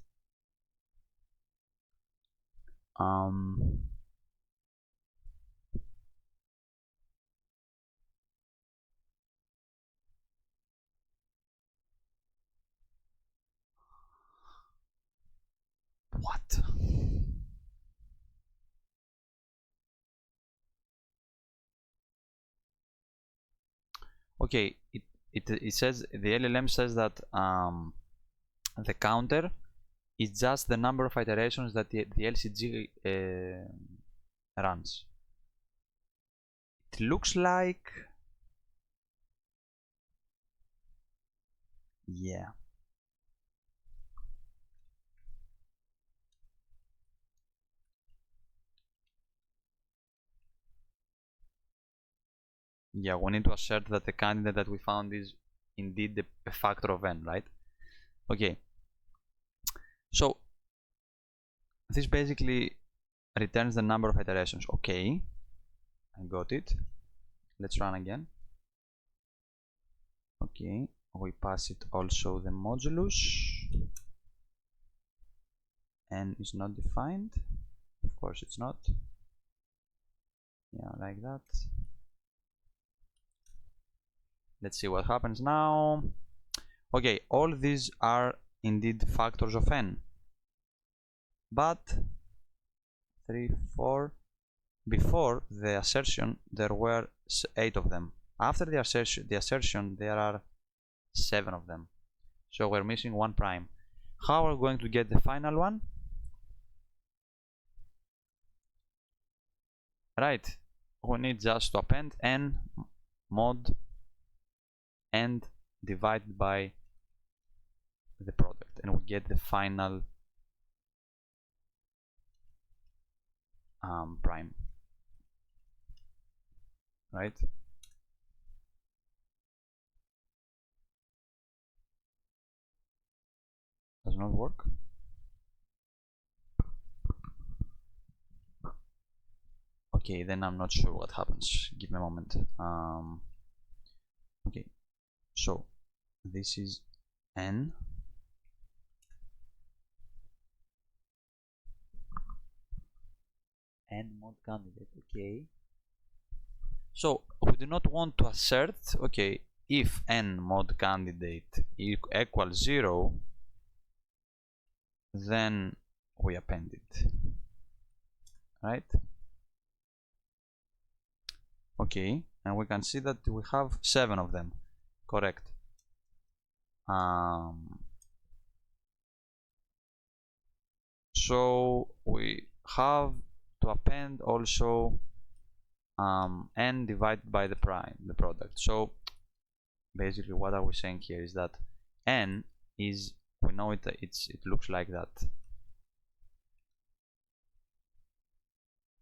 What? Okay, it says, the LLM says that the counter is just the number of iterations that the LCG runs. It looks like, yeah. Yeah, we need to assert that the candidate that we found is indeed a factor of n, right? Okay. So this basically returns the number of iterations. Okay, I got it. Let's run again. Okay, we pass it also the modulus. N is not defined. Of course it's not. Yeah, like that. Let's see what happens now. Okay, all these are indeed factors of n. But 3, 4, before the assertion there were 8 of them. After the assertion there are 7 of them. So we're missing 1 prime. How are we going to get the final one? Right, we need just to append n mod and divide by the product, and we get the final prime, right? Does not work. Okay, then I'm not sure what happens. Give me a moment. Okay, so this is n. N mod candidate. Okay. So we do not want to assert. Okay, if n mod candidate equals 0, then we append it. Right? Okay, and we can see that we have 7 of them. Correct. So we have to append also n divided by the prime, the product. So basically what are we saying here is that n is, we know it looks like that.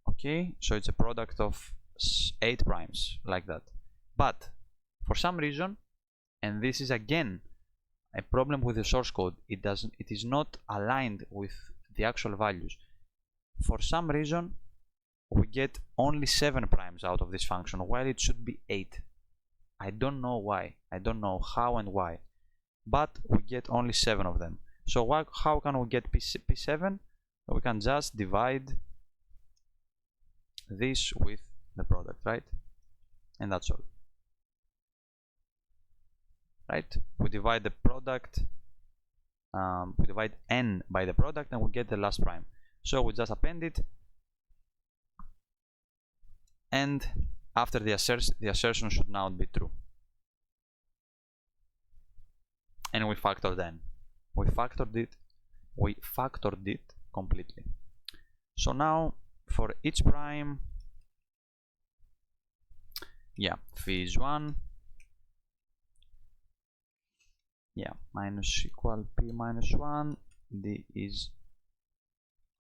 Okay, so it's a product of 8 primes, like that. But for some reason, and this is again a problem with the source code, it is not aligned with the actual values. For some reason we get only 7 primes out of this function while it should be 8. I don't know why, I don't know how and why, but we get only 7 of them. So how can we get P7? We can just divide this with the product, right? And that's all. Right? We divide the product, we divide n by the product, and we get the last prime. So we just append it, and after the assertion should now be true. And we factored n. We factored it completely. So now for each prime yeah, phi is 1. Yeah, minus equal p minus 1. D is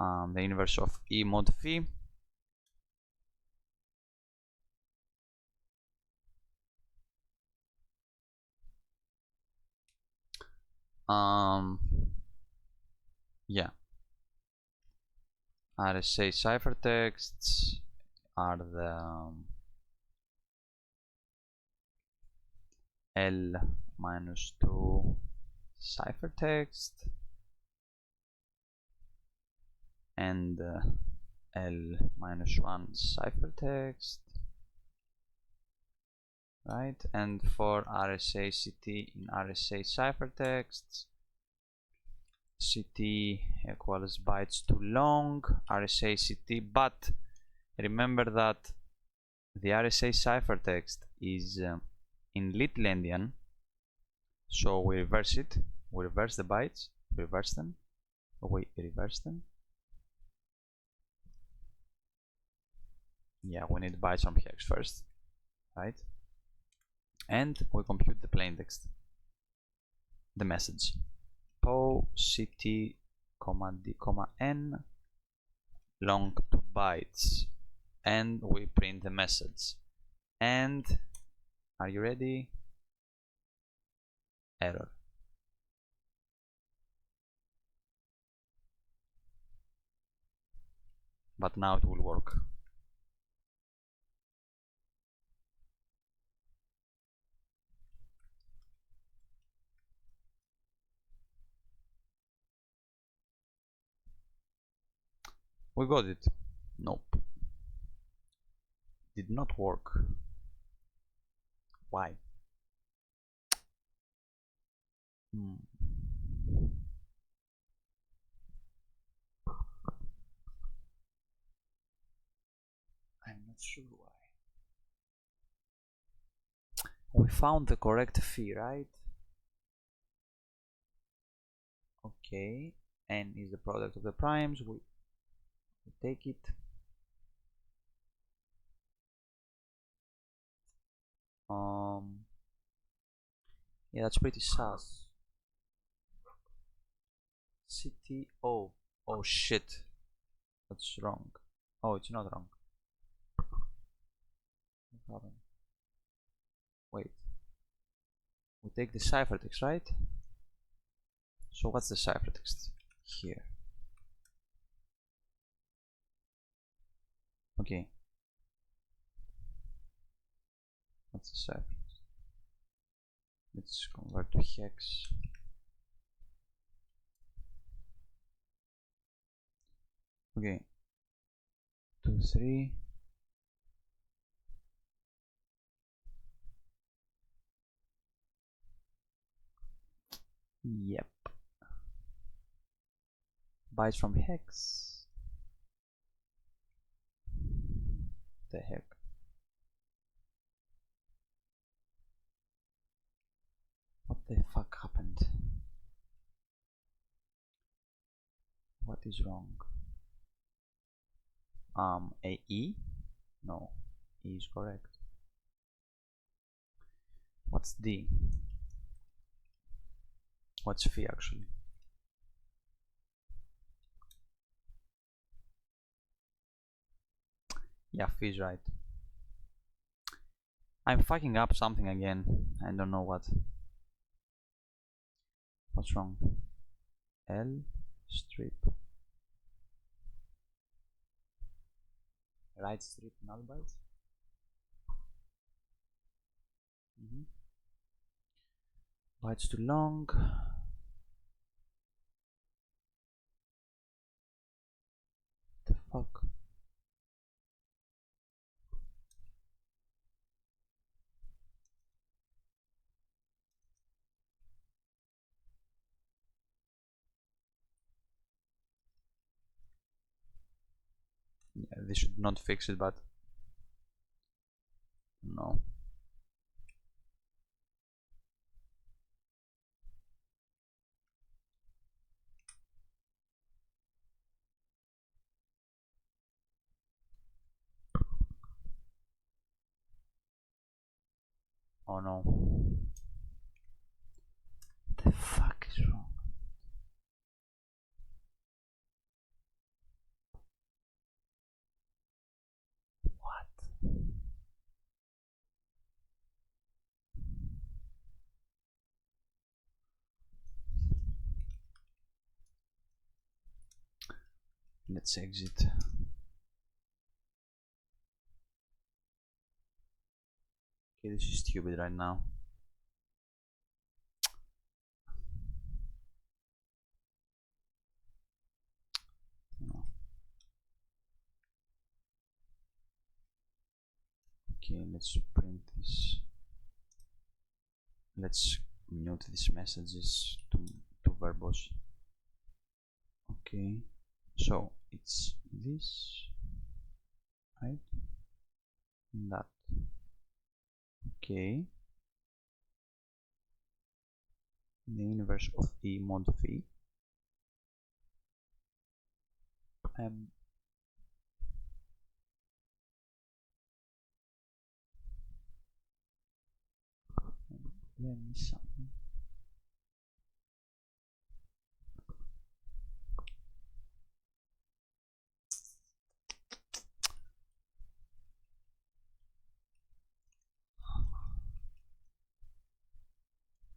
the inverse of e mod phi. Yeah, RSA ciphertexts are the L minus 2 ciphertext and L minus 1 ciphertext, right? And for RSA CT in RSA ciphertexts, CT equals bytes too long, RSA CT, but remember that the RSA ciphertext is in little endian, so we reverse it, we reverse the bytes, we reverse them, yeah, we need bytes from hex first, right? And we compute the plaintext, the message, po ct d n long to bytes, and we print the message. And are you ready? Error. But now it will work. We got it. Nope. Did not work. Why? I'm not sure why. We found the correct phi, right? Okay, n is the product of the primes. We take it. Yeah, that's pretty sus. CTO. Oh shit. That's wrong. Oh, it's not wrong. What happened? Wait. We take the ciphertext, right? So what's the ciphertext? Here. Okay. What's the ciphertext? Let's convert to hex. Okay. 2, 3. Yep. Bytes from hex. The heck? What the fuck happened? What is wrong? AE? No, E is correct. What's D? What's phi actually? Yeah, phi is right. I'm fucking up something again. I don't know what. What's wrong? L strip. Right strip null bytes. Bytes too long. The fuck? Yeah, this should not fix it, but no. Oh no. What the fuck is wrong? What? Let's exit. Okay, this is stupid right now. No. Okay, let's print this. Let's mute these messages to verbose. Okay, so it's this, right? And that. Okay. The inverse of E mod phi. Let me something.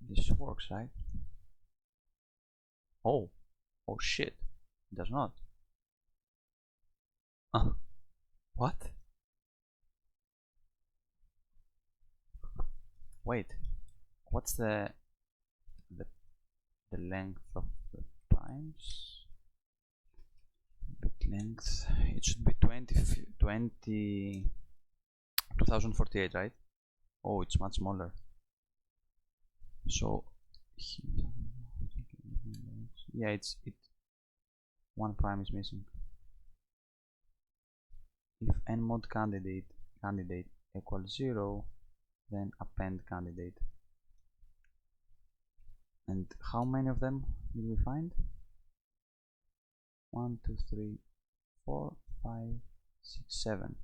This works, right? Oh shit, it does not. What? Wait, what's the length of the primes? Bit length, it should be 2048, right? Oh, it's much smaller. So yeah, it one prime is missing. If nmod candidate equals 0, then append candidate. And how many of them did we find? 1, 2, 3, 4, 5, 6, 7.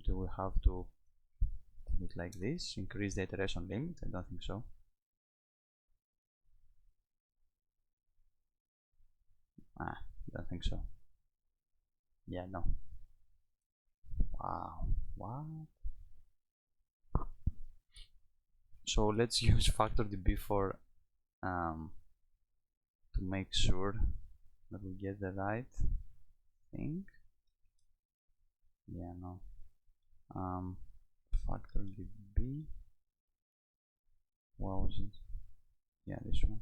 Do we have to do it like this? Increase the iteration limit? I don't think so. I don't think so. Yeah, no. Wow, what? So let's use factordb for to make sure that we get the right thing. Yeah, no. Factordb. What was it? Yeah, this one.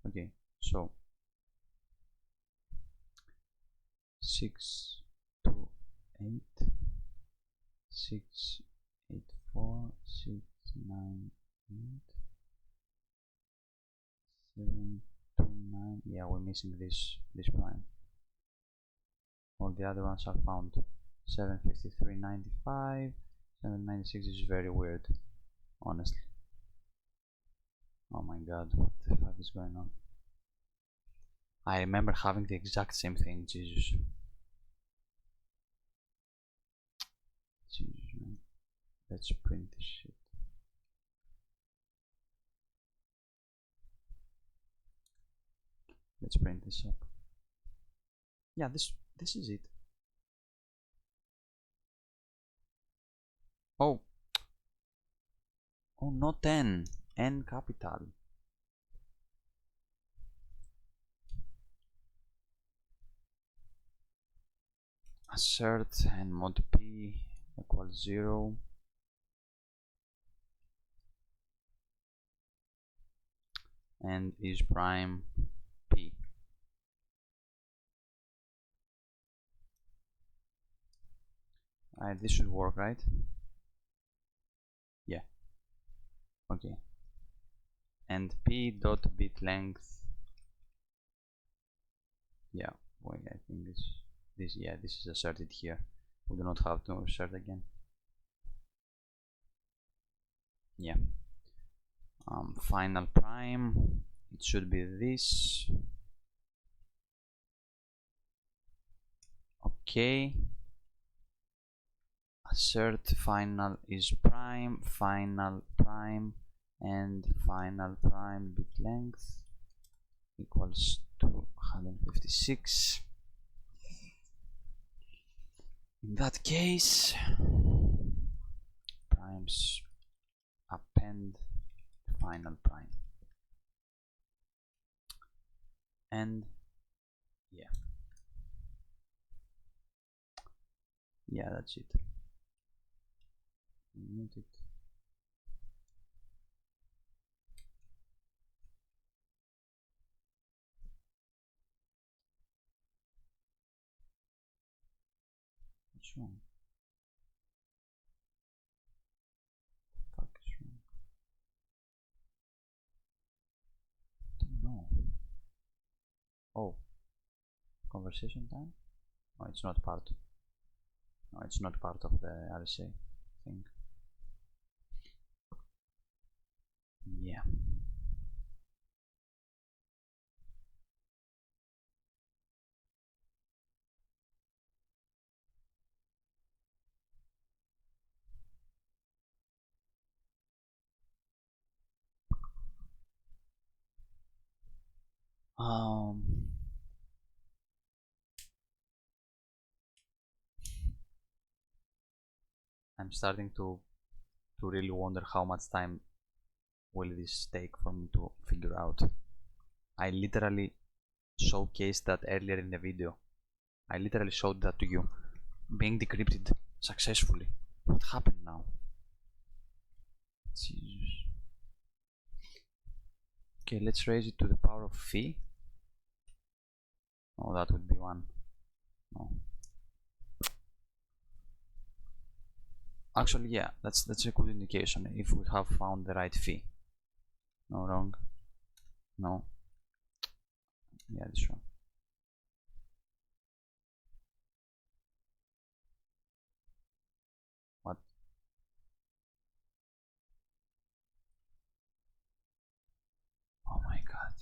Okay, so 6, 2, 8, 6, 8, 4, 6, 9, 8, 7, 2, 9. Yeah, we're missing this prime. All the other ones are found. 753.95, 796 is very weird, honestly. Oh my god, what the fuck is going on? I remember having the exact same thing, Jesus. Jesus, man. Let's print this shit. Let's print this up. Yeah, this is it. Oh, not N. N capital. Assert and mod p equals 0. And is prime p. This should work, right? Yeah. Okay. And p dot bit length. Yeah. Wait, I think this is asserted here. We do not have to assert again. Yeah. Final prime. It should be this. Okay, assert final is prime, final prime, and final prime bit length equals 256. In that case, primes append final prime, and yeah, that's it. Mute it. What's wrong? What the fuck is wrong? Don't know. Oh, conversation time? No, it's not part. No, it's not part of the RSA thing. Yeah. I'm starting to really wonder how much time will this take for me to figure out. I literally showcased that earlier in the video. I literally showed that to you, being decrypted successfully. What happened now? Jesus. Okay, let's raise it to the power of phi. Oh, that would be 1. No. Actually, yeah, that's a good indication if we have found the right phi. No, wrong. No. Yeah, this one. What? Oh my god.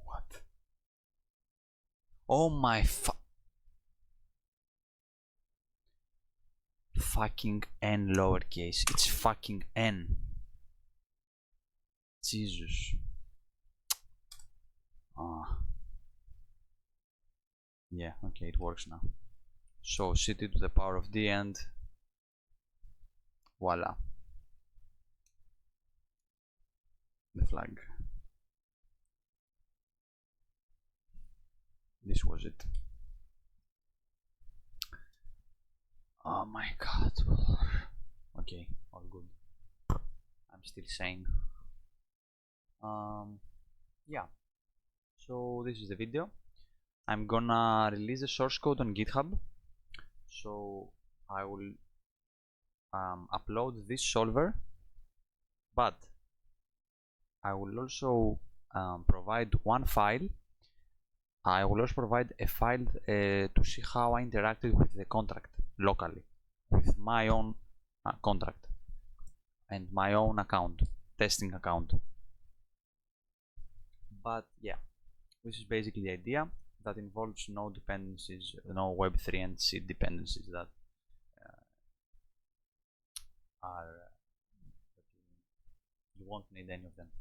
What? Oh my fucking n lowercase. It's fucking n. Jesus. Yeah, okay, it works now. So set it to the power of d and voila. The flag. This was it. Oh my god. Okay, all good. I'm still sane. Yeah. So this is the video. I'm gonna release the source code on GitHub. So I will upload this solver, but I will also provide one file. I will also provide a file to see how I interacted with the contract locally, with my own contract and my own account, testing account. But yeah, this is basically the idea. That involves no dependencies, no Web3 and C dependencies that you won't need any of them.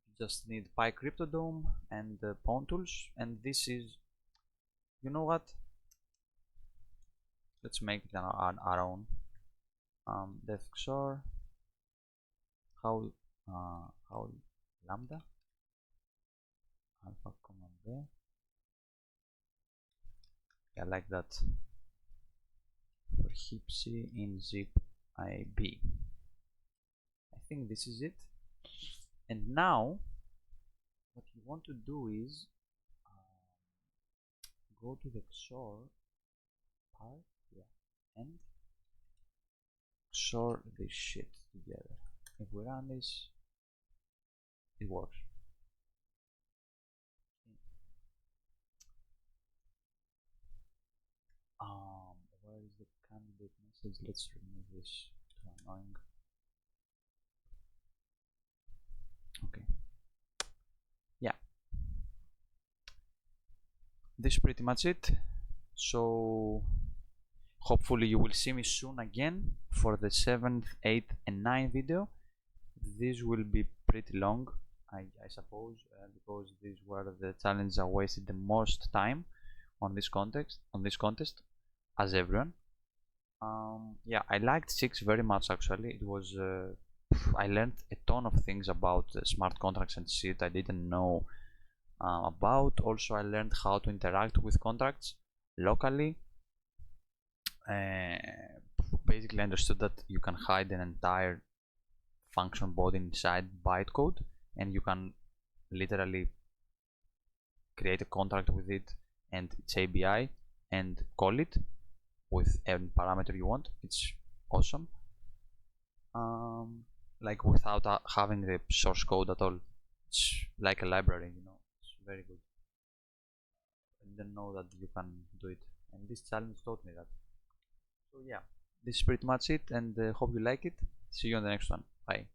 You just need PyCryptodome and Pawn Tools, and this is, you know what? Let's make it our own. DefXOR, how lambda alpha command b. Yeah, like that. For heapc in zip ib. I think this is it. And now what you want to do is go to the XOR part, and XOR this shit together. If we run this, it works. Where is the candidate message? Let's remove this, too annoying. Okay. Yeah. This is pretty much it. So hopefully you will see me soon again for the 7th, 8th and 9th video. This will be pretty long, I suppose, because these were the challenges that wasted the most time on this contest, as everyone. Yeah, I liked 6 very much actually. It was I learned a ton of things about smart contracts and shit I didn't know about. Also, I learned how to interact with contracts locally. Basically, I understood that you can hide an entire function body inside bytecode, and you can literally create a contract with it and its ABI and call it with any parameter you want. It's awesome. Like without having the source code at all. It's like a library, you know. It's very good. I didn't know that you can do it, and this challenge taught me that. So yeah, this is pretty much it, and hope you like it. See you on the next one. Bye.